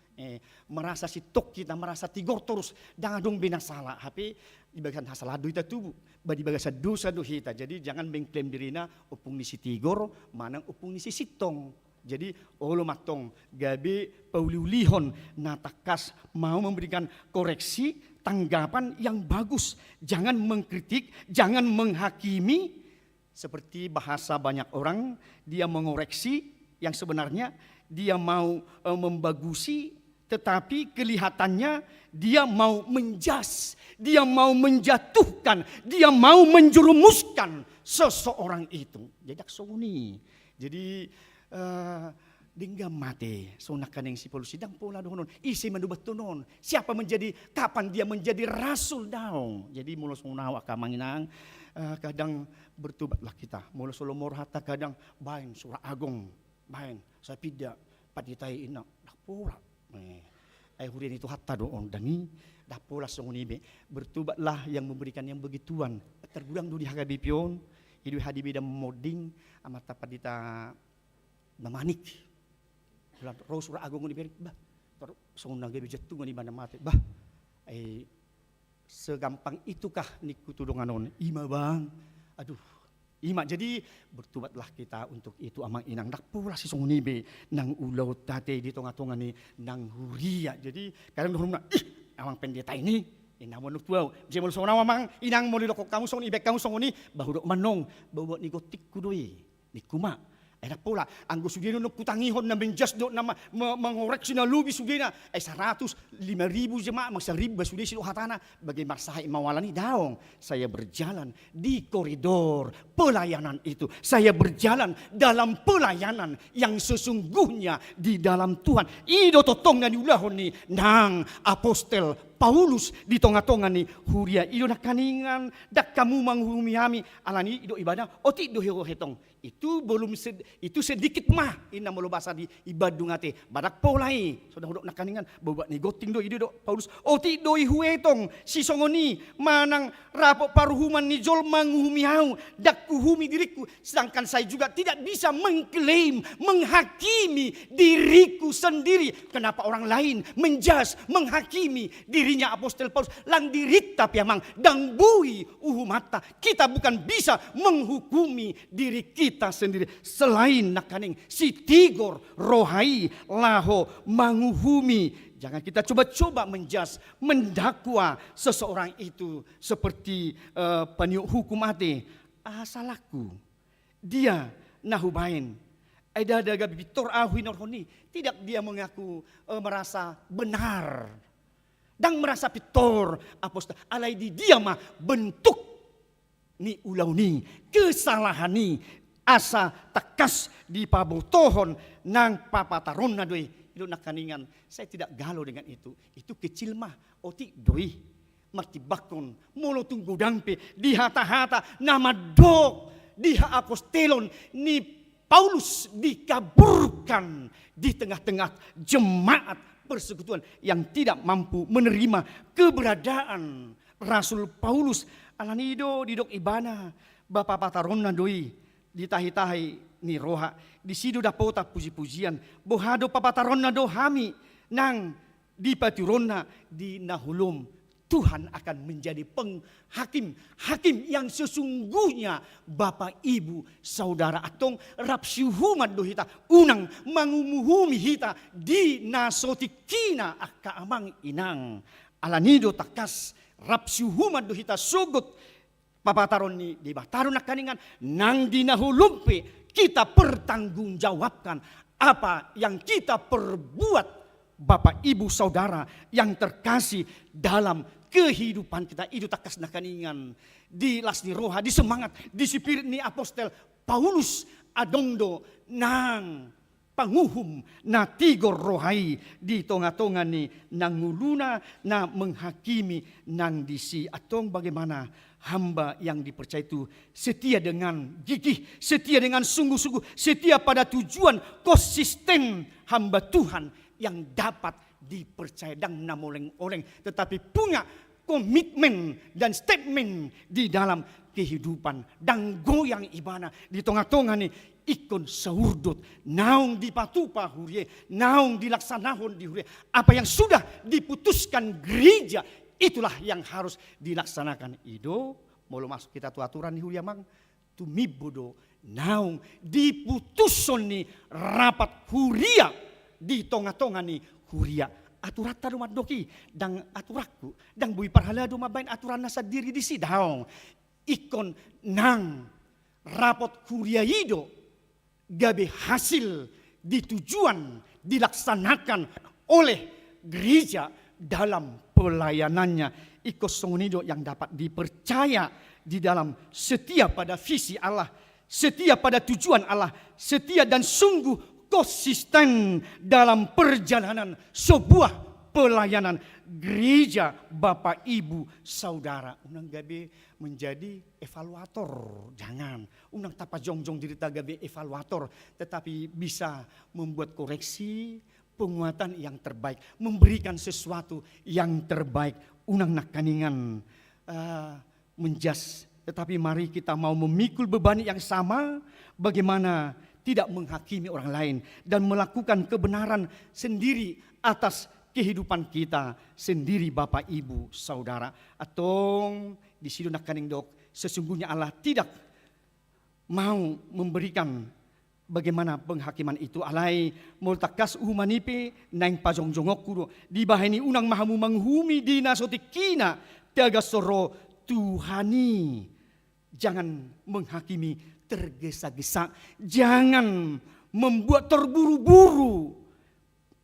S4: Merasa sitok kita, merasa tigor terus, jangan dong binasala. Tapi di bagian hasalado kita tubuh, di bagian dosa do hita. Jadi jangan mengklaim dirina opung ni si tigor, manang opung ni si sitong. Jadi olo matong gabi pauliulihon natakas mau memberikan koreksi, tanggapan yang bagus. Jangan mengkritik, jangan menghakimi. Seperti bahasa banyak orang, dia mengoreksi yang sebenarnya dia mau membagusi tetapi kelihatannya dia mau menjas, dia mau menjatuhkan, dia mau menjerumuskan seseorang itu. Jadi songoni. Jadi dinggam mati sonakan yang si Paulus sidang pola donon isi mendubat tunon siapa menjadi kapan dia menjadi rasul daun. Jadi mulo sonawa kamanginang kadang bertobatlah kita mulo solomor hatta kadang bain surah agung bain saya tidak patitai ina dak pola ay hurian itu hatta doon dani dak pola songonibe bertobatlah yang memberikan yang begituan tergudang du di hagabipion hidu hadibi dan moding amat padita mamanik Rasul agung ni berik bah song nagabi jatuh ni mana mati bah ay segampang itukah niku tudonganon ima bang aduh ima jadi bertobatlah kita untuk itu amang inang dak pula si song nibe nang ulau tate di tonga-tonga ni nang huria jadi kadang dorumna amang pendeta ini inang monuk tuau jemol song nawa mang inang mo lidok kamu song ibek kamu song ni bahu dok manong bawa ni gotik kudoi ni kuma enak pula, anggo sugina no kutangihon na menjas do na mengoreksi na lubi sugina 105.000 jemaah mag 1,000 sudi silo hatana bagi marsahay mawalani daong saya berjalan di koridor pelayanan itu saya berjalan dalam pelayanan yang sesungguhnya di dalam Tuhan ido totong na niulahon ni nang apostel Paulus di tonga-tonga ni huria ido nakaningan dak kamu manghumiami alani ido ibadah oti do hetong itu belum itu sedikit mah ina mulu bahasa di ibadung ate badak polai sudah hodok nakaningan bawa ni goting do ido Paulus oti do ihuetong si songoni manang rapo paruhuman ni jol manghumiau dak kuhumi diriku sedangkan saya juga tidak bisa mengklaim menghakimi diriku sendiri kenapa orang lain menjas menghakimi dirinya apostol Paulus lang dirik tapi amang dang bui mata kita bukan bisa menghukumi diri kita sendiri selain nakaning si tigor rohai laho manguhumi. Jangan kita coba-coba menjas mendakwa seseorang itu seperti peniuk hukum ate asalaku dia nahubain ada bitor ahuinorhoni tidak dia mengaku merasa benar dan merasa pitor apostol alai di dia mah bentuk ni ulau ni kesalahan ni asa tekas di pabotohon nang papataron na doy ilo nakaningan saya tidak galau dengan itu kecil mah oti doy martibakon molo tunggu dampe di hata-hata nama dok di apostolon ni Paulus dikaburkan di tengah-tengah jemaat persekutuan yang tidak mampu menerima keberadaan Rasul Paulus alanido di dok ibana bapa pataron na doy ditahi-tahi ni roha di sido dapota puji-pujian bohado papataron na dohami nang di paturonna di nahulum Tuhan akan menjadi penghakim yang sesungguhnya Bapak Ibu Saudara atong rapsyuhumat dohita unang mangumuhumi hita di nasotikina akka amang inang alanido takas rapsyuhumat dohita sugot papataron ni di bataron nakaningan nang dinahulumpi kita pertanggungjawabkan apa yang kita perbuat Bapak Ibu Saudara yang terkasih dalam kehidupan kita itu takas nakaningan di lasni roha di semangat di spirit ni apostol Paulus adongdo nang panguhum na tigor rohai di tonga-tonga ni nanguluna na menghakimi nang disi atong bagaimana hamba yang dipercaya itu setia dengan gigih, setia dengan sungguh-sungguh, setia pada tujuan konsisten hamba Tuhan yang dapat dipercaya dan namoleng-oleng tetapi punya komitmen dan statement di dalam kehidupan dan goyang ibana di tengah-tengah ni ikon saurdut naung dipatupa hurie naung dilaksanahon di hurie apa yang sudah diputuskan gereja itulah yang harus dilaksanakan ido mau masuk kita tu aturan di hurie mang tumibodo naung diputuson ni rapat huria di tonga-tonga ni huria aturata rumah doki dan aturaku dan bui parhala do mabain aturan nasa diri di sidaong ikon nang rapot huria ido gabe hasil di tujuan dilaksanakan oleh gereja dalam pelayanannya. Ikut songonido yang dapat dipercaya di dalam setia pada visi Allah, setia pada tujuan Allah, setia dan sungguh konsisten dalam perjalanan sebuah pelayanan gereja Bapak Ibu Saudara. Unang gabe menjadi evaluator, jangan. Unang tapa jongjong diri gabe evaluator, tetapi bisa membuat koreksi, penguatan yang terbaik, memberikan sesuatu yang terbaik. Unang nakaningan menjas, tetapi mari kita mau memikul beban yang sama, bagaimana tidak menghakimi orang lain dan melakukan kebenaran sendiri atas kehidupan kita sendiri Bapak Ibu Saudara. Atau di situ nakaning dok, sesungguhnya Allah tidak mau memberikan bagaimana penghakiman itu. Alai multakas umanipe nang pajongjongok kudo dibahani unang mahamu menghumi dina sotikina tiaga soro Tuhani. Jangan menghakimi tergesa-gesa, jangan membuat terburu-buru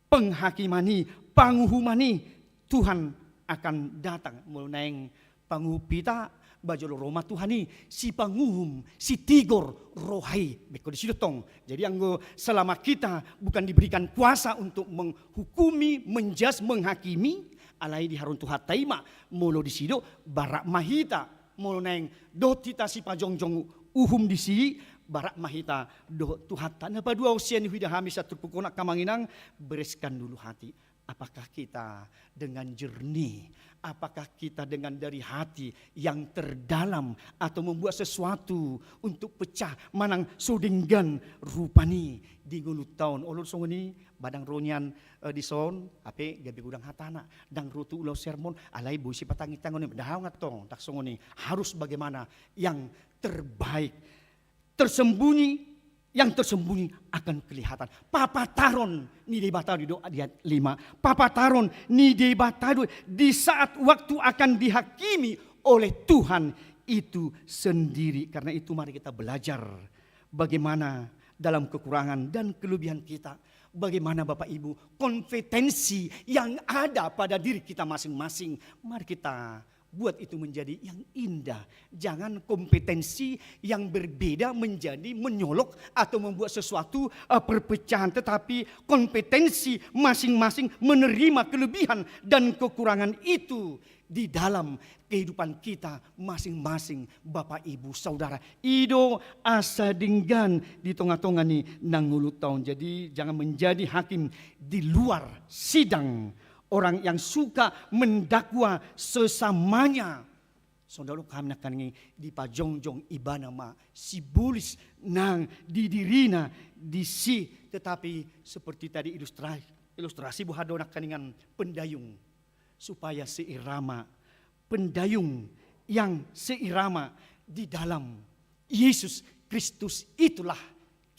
S4: penghakimani, panguhumani. Tuhan akan datang menaeng panguhupita bajolo Roma Tuhani si panguhum si tigor rohai beko di situ tong. Jadi anggo selama kita bukan diberikan kuasa untuk menghukumi, menjas, menghakimi, alai di harun Tuhan taima molo di situ barak mahita molo neng do tita si pajongjong uhum di sini barak mahita do Tuhan tanah padua usian huida hamisa terpukona kamanginang. Bereskan dulu hati. Apakah kita dengan jernih, apakah kita dengan dari hati yang terdalam, atau membuat sesuatu untuk pecah manang sodinggan rupani di ngulut tahun olor songoni badang ronyan di son ape gabi gudang hatana dang rutu ulau sermon alai busi patangi tangoni dahaw ngatong tak songoni harus bagaimana yang terbaik. Yang tersembunyi akan kelihatan. Papataron ni debatado di ayat 5. Papataron ni debatado di saat waktu akan dihakimi oleh Tuhan itu sendiri. Karena itu mari kita belajar bagaimana dalam kekurangan dan kelebihan kita, bagaimana Bapak Ibu kompetensi yang ada pada diri kita masing-masing. Mari kita buat itu menjadi yang indah. Jangan kompetensi yang berbeda menjadi menyolok atau membuat sesuatu perpecahan. Tetapi kompetensi masing-masing menerima kelebihan dan kekurangan itu di dalam kehidupan kita masing-masing Bapak Ibu Saudara. Ido asa dinggan di tengah-tengah ni nangulut tahun. Jadi jangan menjadi hakim di luar sidang. Orang yang suka mendakwa sesamanya. Saudara kami akan di pajongjong ibana ma si bulis nang didirina di si. Tetapi seperti tadi ilustrasi buhado nak kaningan pendayung. Supaya seirama. Pendayung yang seirama di dalam Yesus Kristus itulah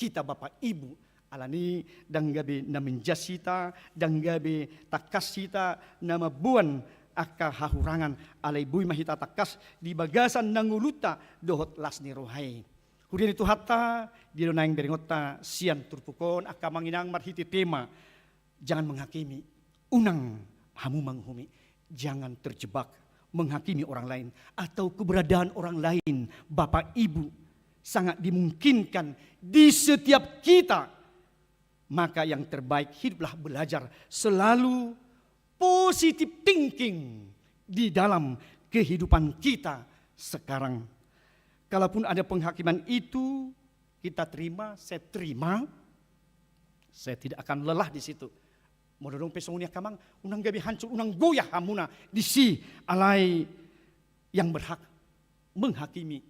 S4: kita Bapak Ibu. Alani danggabe namenjasita, danggabe takasita, nama buan aka hahurangan alai bui mahita takas di bagasan nanguluta dohot lasni rohai. Kemudian itu hatta di donaing beringota sian turpukon aka manginang marhiti tema. Jangan menghakimi, unang hamu menghumi. Jangan terjebak menghakimi orang lain atau keberadaan orang lain. Bapak Ibu sangat dimungkinkan di setiap kita. Maka yang terbaik hiduplah belajar selalu positive thinking di dalam kehidupan kita sekarang. Kalaupun ada penghakiman itu kita terima, saya terima. Saya tidak akan lelah di situ. Modong pesongnya kamang unang gabi hancur, unang goyah hamuna di si alai yang berhak menghakimi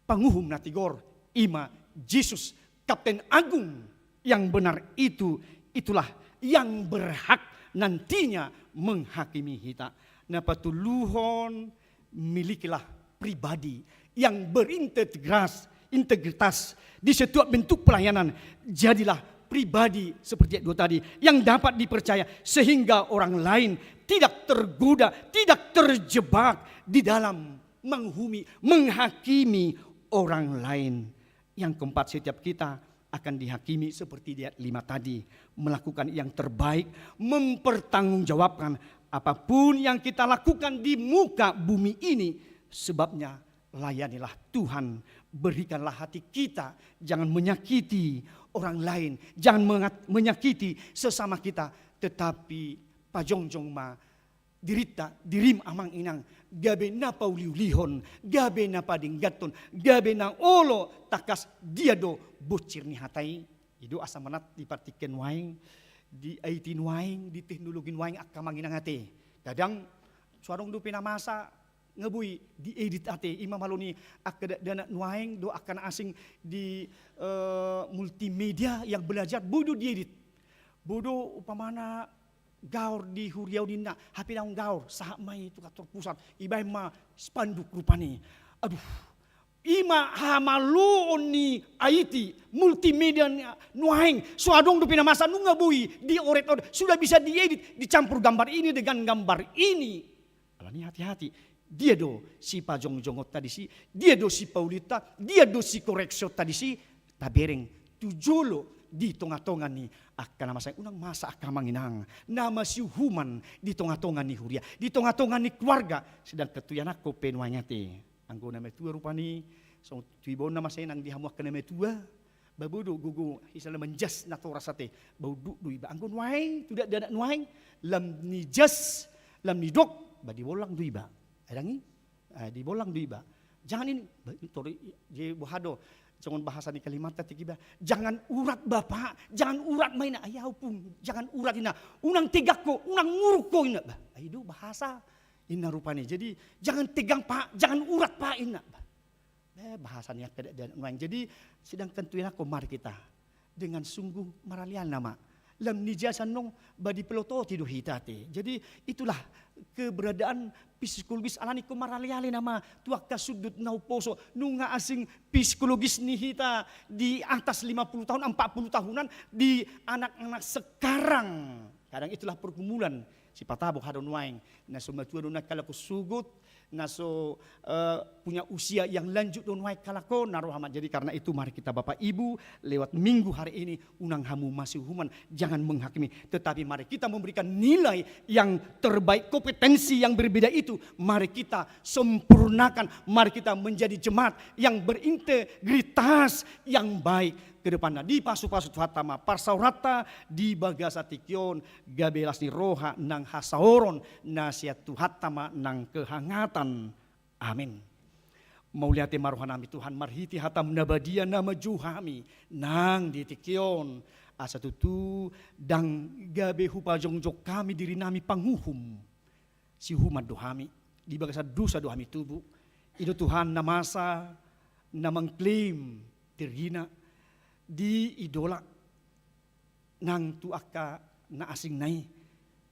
S4: panguhum natigor ima Yesus Kapten Agung. Yang benar itulah yang berhak nantinya menghakimi kita. Napa tuluhon milikilah pribadi yang berintegritas di setiap bentuk pelayanan. Jadilah pribadi seperti itu tadi yang dapat dipercaya sehingga orang lain tidak tergoda, tidak terjebak di dalam menghakimi orang lain. Yang keempat, setiap kita akan dihakimi seperti di ayat 5 tadi. Melakukan yang terbaik, mempertanggungjawabkan apapun yang kita lakukan di muka bumi ini. Sebabnya layanilah Tuhan, berikanlah hati kita, jangan menyakiti orang lain, jangan menyakiti sesama kita, tetapi pajongjong ma dirita dirim amang inang gabe na pauliulihon, gabe na padinggaton, gabe na olo takas diado bocir ni hatai. Ido asa manat dipartiken waing, di aitin waing, di teknologi waing akamang inang hati. Kadang suarong du pinamasa ngebui di edit ate imam haluni akada dana nuaing do akan asing di multimedia yang belajar bodo diedit bodo upamana gaur di huriau dina hapi daun gaur sahak mai itu kantor pusat ibai ma spanduk rupani aduh ima hamalu oni aiti multimedia nuaing suadong do pinamasa nu ngebui di oret sudah bisa diedit dicampur gambar ini dengan gambar ini. Alani hati-hati. Dia do si pajong-jongot tadi si, dia do si Paulita, dia do si koreksio tadi si, tabereng tujolo di tonga-tonga ni akan nama saya unang masa akamanginang, nama si human di tonga-tonga ni huria, di tonga-tonga ni keluarga, sedang ketuyan aku penuanya te, anggo nama tua rupani, so tuibon nama saya nang dihamuak ke nama tua, babudu gugu isala menjas nato rasate, bau du iba anggo nuaing, tidak ada nuaing, lam ni jas, lam ni dok, badi bolang du iba. Adangi di bolang duiba. Jangan ini tori je bohado jangan bahasa ni kalimat tadi kiba. Jangan urat bapak, jangan urat maina ayau pun, jangan urat ina. Unang tegakko, unang ngurukko ina ba. Itu bahasa ina rupanya. Jadi jangan tegang pak, jangan urat pak ina ba. Bahasanya kada dan uang. Jadi sedang tentuin aku mari kita dengan sungguh maralian nama. Lam nijasan nong badi peloto tidu hitate. Jadi itulah keberadaan psikologis alani kumaraliali nama tuak sudut nau poso nunga asing psikologis nihita di atas 50 tahun 40 tahunan di anak-anak sekarang. Kadang itulah pergumulan si patabo hadon waing na sumatua dona kalaku sugut naso punya usia yang lanjut don wae kalako narohamat. Jadi karena itu mari kita Bapak Ibu lewat minggu hari ini unang hamu masih human jangan menghakimi, tetapi mari kita memberikan nilai yang terbaik, kompetensi yang berbeda itu mari kita sempurnakan, mari kita menjadi jemaat yang berintegritas yang baik ke depannya. Di pasu-pasu hatama parsaurata di bagasatikion gabelas ni roha nang hasaoron nasiat hatama nang kehangatan. Amin. Mauliate marohanami Tuhan marhiti hatam nabadia nama juhami nang ditikion asa tutu dang gabe hupajongjok kami diri nami panguhum si human dohami di bagasa dosa dohami tubuh itu Tuhan namasa namang klaim terhina di idola nang tu akka na asing nai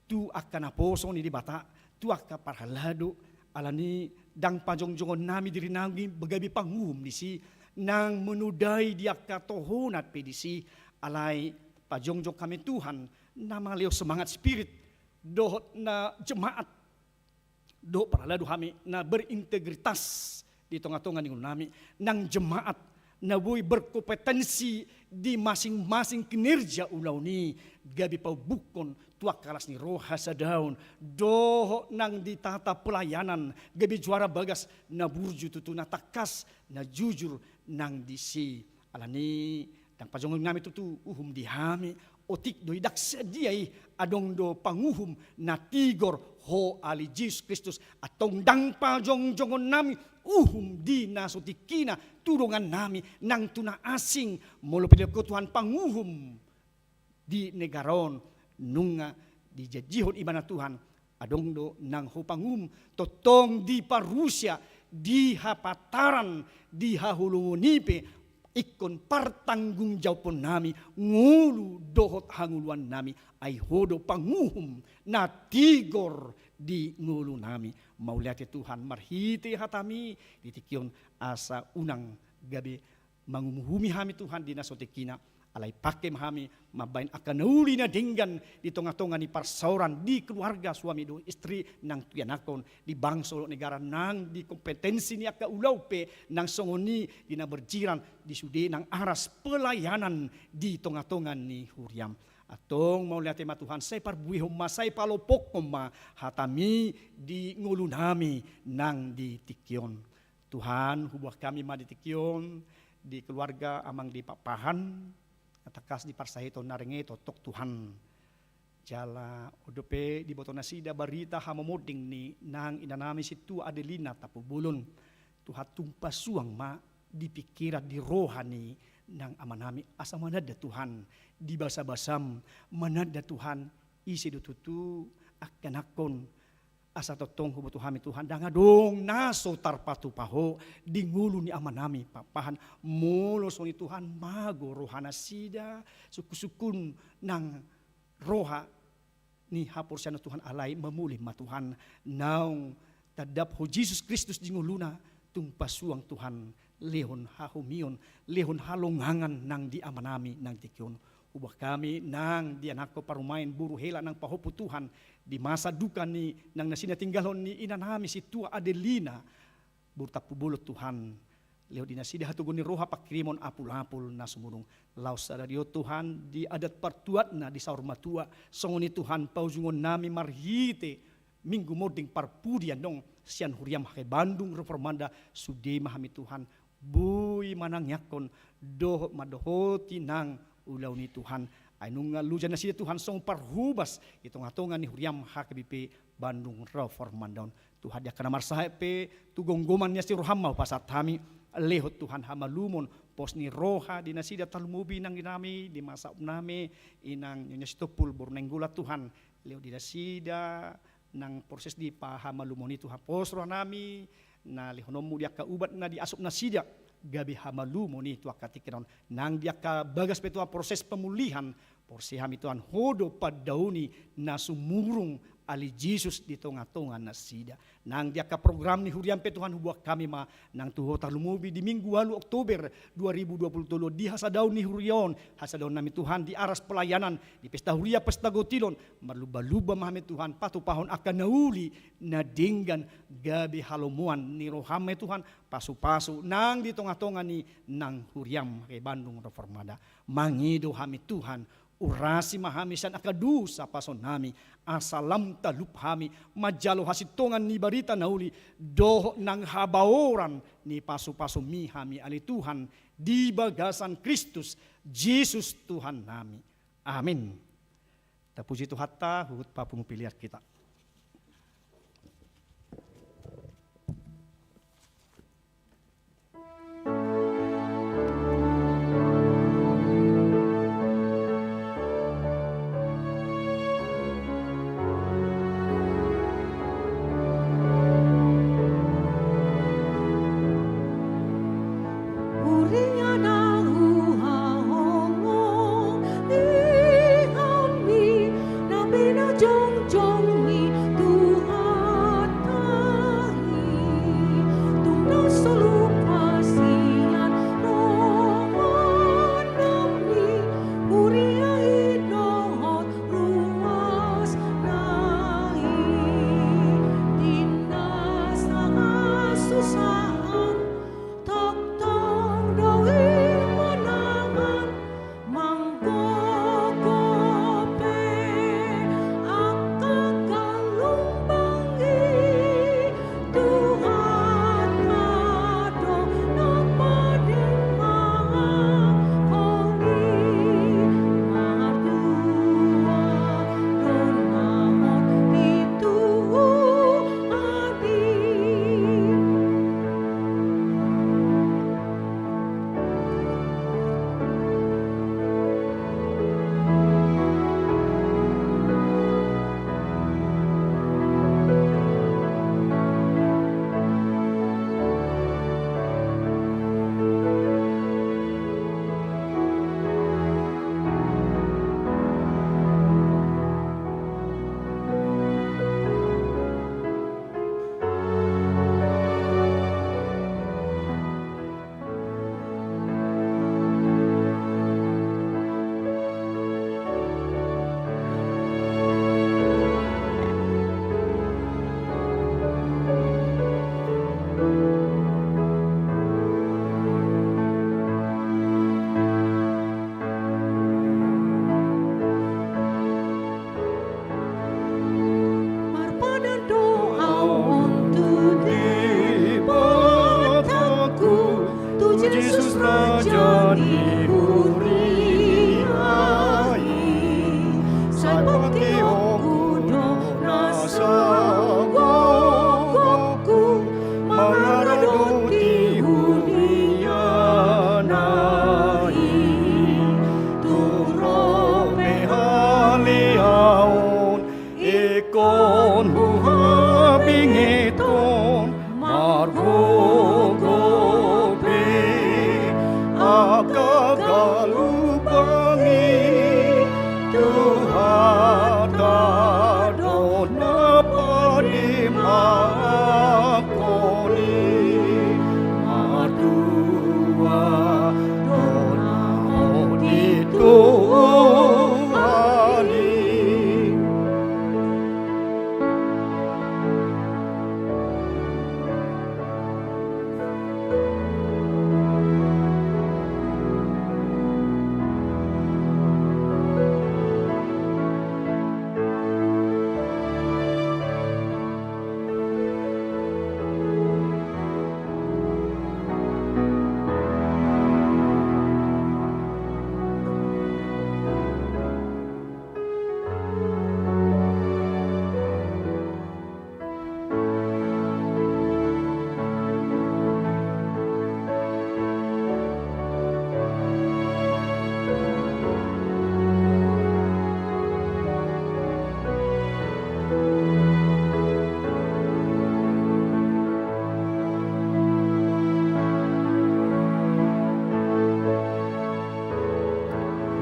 S4: tu akka na poso ni di bata tu akka parhalado alani dang pajongjongon nami diri nami bagabi panguhum di si nang menudai di akka tohonat pedisi alai pajongjong kami Tuhan nama leo semangat spirit dohot na jemaat do parhalado kami na berintegritas di tengah-tengah ningun nami nang jemaat nabuy berkompetensi di masing-masing kinerja ulau ni gabi pau bukon tuak kalas ni roha sa daun doho nang ditata pelayanan gabi juara bagas na burju tutu na takas na jujur nang disi alani dang pajongon ngami tutu uhum dihami otik do idak sediai adong do panguhum na tigor ho ali Jesus Kristus atong dang pajongjongon nami uhum di nasutikina turungan nami nang tuna asing molopidil ko Tuhan panguhum di negaron nunga di jajihon ibana Tuhan adong do nang ho panguhum totong di parusia di hapataran di hahulunipe ikon partanggung jawabon nami ngulu dohot hanguluan nami ay hodo panguhum na tigor di ngulu nami mauliati Tuhan marhiti hatami ditikion asa unang gabi mangumuhumi hami Tuhan di nasotikina alai pakai mahami mabain akan uli na dinggan di tengah-tengah ni parsauran di keluarga suami do istri nang tuyanakon di bangsol negara nang di kompetensi ni aka ulau pe nang songoni di na berjiran di sude nang aras pelayanan di tengah-tengah ni huriam. Atong mau lihat tema Tuhan saya parbuih homa saya palopok homa hatami di ngulunami nang di tikyon. Tuhan hubah kami ma di tikyon di keluarga amang di papahan atakas di parsahito narengeto tok Tuhan jala odope di botona sida barita hamomoding ni nang inanami situ Adelina tapubulon Tuhan tumpa suang ma di pikiran di rohani nang amanami asa manada Tuhan di basa-basam manada Tuhan isi dututu akanakon asa totong hubutu hami Tuhan dangadong naso tarpatu paho di ngulu ni amanami papahan mulo soni Tuhan mago rohana sida suku-sukun nang roha ni hapur sana Tuhan alai memulih ma Tuhan naung tadap ho Jesus Kristus di nguluna tumpasuang Tuhan lehon hahumion lehon halongangan nang di amanami nang tikyon ubah kami nang di anak ko parumain buru hela nang pahopu Tuhan di masa duka ni nang nasina tinggalon ni inanami si tua Adelina burtapu bulot Tuhan leo dinasida hatugon ni roha pakrimon apul-apul na sumurung laus sadario Tuhan di adat partuat na di saur matua songoni Tuhan paujungon nami marhite minggu moding parpudian dong sian huriam ke Bandung reformanda sude mahami Tuhan bui manang yakon doh madohoti nang ulau ni Tuhan ainung lujan na siya Tuhan song parhubas itong atongan ni huriam HKBP Bandung reformandaon Tuhan dia kana marsahe pe tugonggoman niya si roham mau pasat hami lehot Tuhan hamalumon pos ni roha di nasida talumubi nang dinami di masa nami inang nyonya stopul bornenggula Tuhan leo di nasida nang proses di pahamalumon itu hapos roh nami na lihonomu dia kaubat na di asup nasida gabi hamalumo ni tu akatikiron nang dia ka bagas petua proses pemulihan porsi hami Tuhan hodo padauni na sumurung ali Jesus di tonga-tonga nasida nang dia ka program ni huriam pe Tuhan hubuah kami ma nang tuho talumubi di minggu 8 Oktober 2023 di hasadaun ni hurion hasadaun nami Tuhan di aras pelayanan di pesta huria pesta gotilon maluba-luba mahami Tuhan patu pahon akan nauli na dinggan gabi halomuan ni rohame Tuhan pasu-pasu nang di tonga-tonga ni nang huriam ke Bandung reformada mangido hami Tuhan urasi mahami san akadu sa pason nami asalam talup hami majalo hasitongan ni barita nauli doh nang habaoran ni pasu-pasu mi hami ali Tuhan di bagasan Kristus Jesus Tuhan nami amin tapuji Tuhan ta hut papung pilihan kita.
S2: Jong jong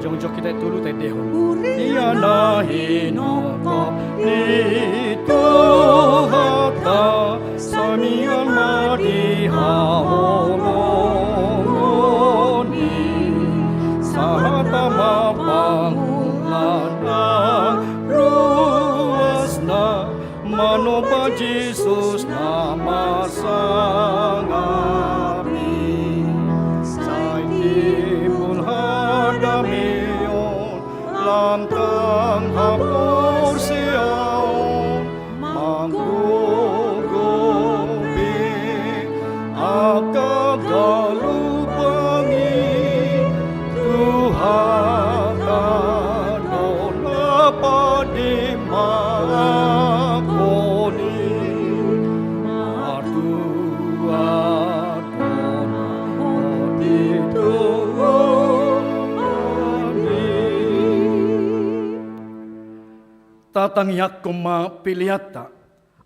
S4: Jong-jong kita dulu teh dehon.
S2: Uriana
S4: Iana hinokop itu hata samian madi haoloni sahata mapanguladang ruasna manoba Jesus nama sangapi saitipun hadameon lantang hapur siaon manggogobe akagalupangi Tuhan kadona padimakoni aduadona tatang yakoma piliata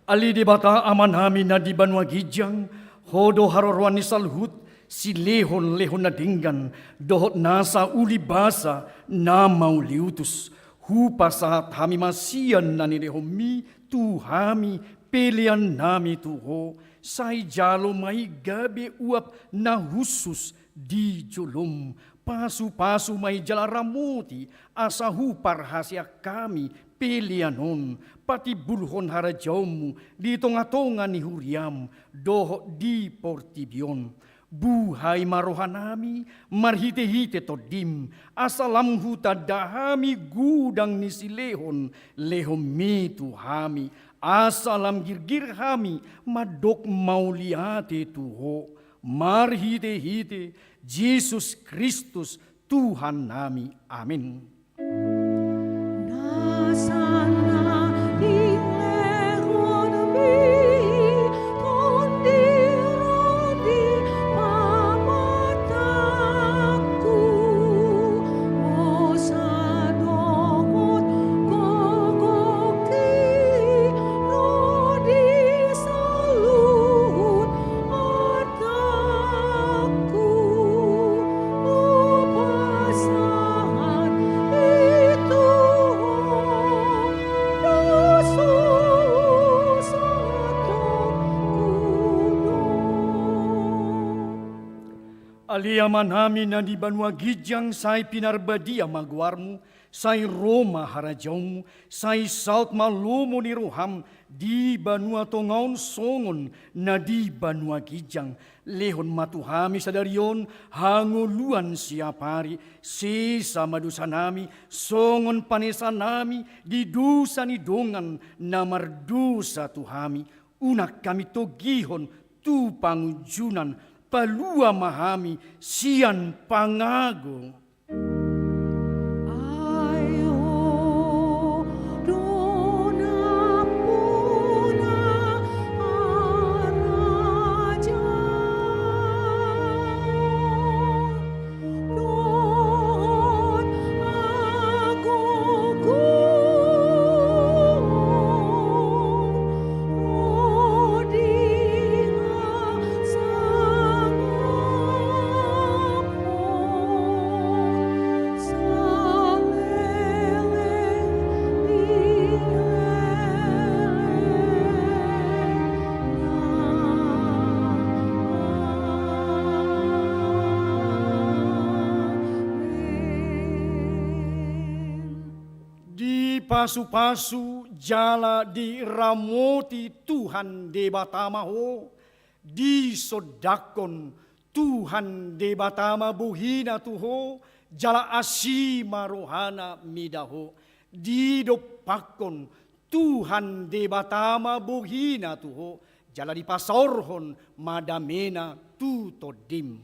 S4: ali di bata amanami na di banwa gijang hodo harorwan ni salhut si lehon na dinggan dohot nasa uli basa na mau liutus hupa saat hami masian na ni lehomi tu hami pilian nami tuho sai jalo mai gabe uap na husus di julum pasu-pasu mai jalaramuti asa hupar hasia kami pilianon pati bulhon harajaumu di tonga-tonga ni huriam doho di portibion buhai marohanami marhite-hite todim asalam huta dahami gudang ni silehon lehomi tuhami asalam girgir hami madok mauliate tuho marhite-hite Yesus Kristus Tuhan nami amin.
S2: Nasana ingleron mi tondirodi pamataku osadongot gogoki rodi salut ataku upasahan itu Yesus
S4: Aliaman namin na di banwa gijang say pinarbadia magwarmu, say Roma harajaumu, say South malumo ni Roham, di banwa tongaon songon na di banwa gijang. Lehon matuhami sa darion, hanguluan siapari, sisa madusa nami, songon panesa nami, di dusa ni dongan, na mardusa tuhami. Unak kami togihon, tu pangujunan, palua mahami sian pangago.
S2: Ayo dona puna araja Don agogo rodinga
S4: Di pasu-pasu jala di ramoti Tuhan de batamaho, di sodakon Tuhan de batama buhina tuho, jala asima rohana midaho, di dopakon Tuhan de batama buhina tuho, jala di pasorhon madamena tu todim.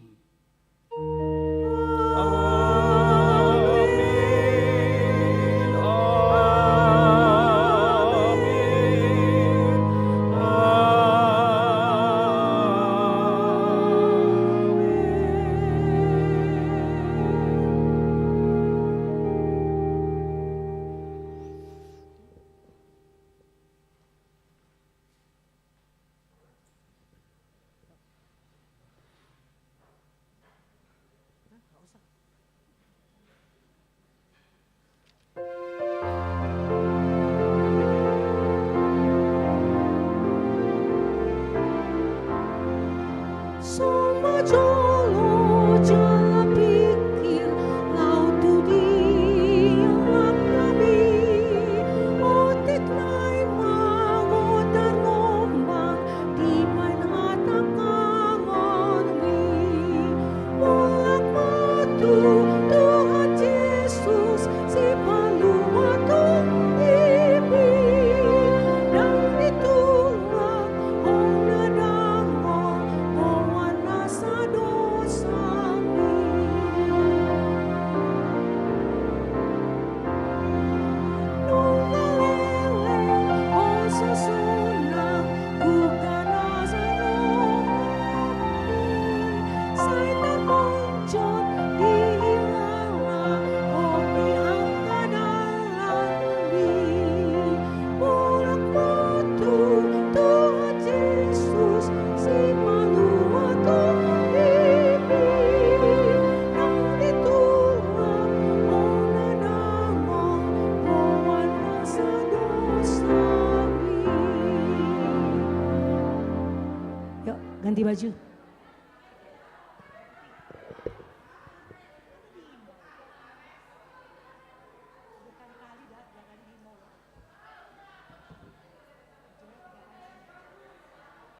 S2: Tuhan Yesus si paluatu ibi dan ditulang ona dango owana sadosami nungalele osasuna kukana Saitan muncul di ilala Omi angkanalandi Mulak batu Tuhan Yesus Si maluatu bibi Nang ditulang Ona namo Owan rasa dosami Yuk ganti baju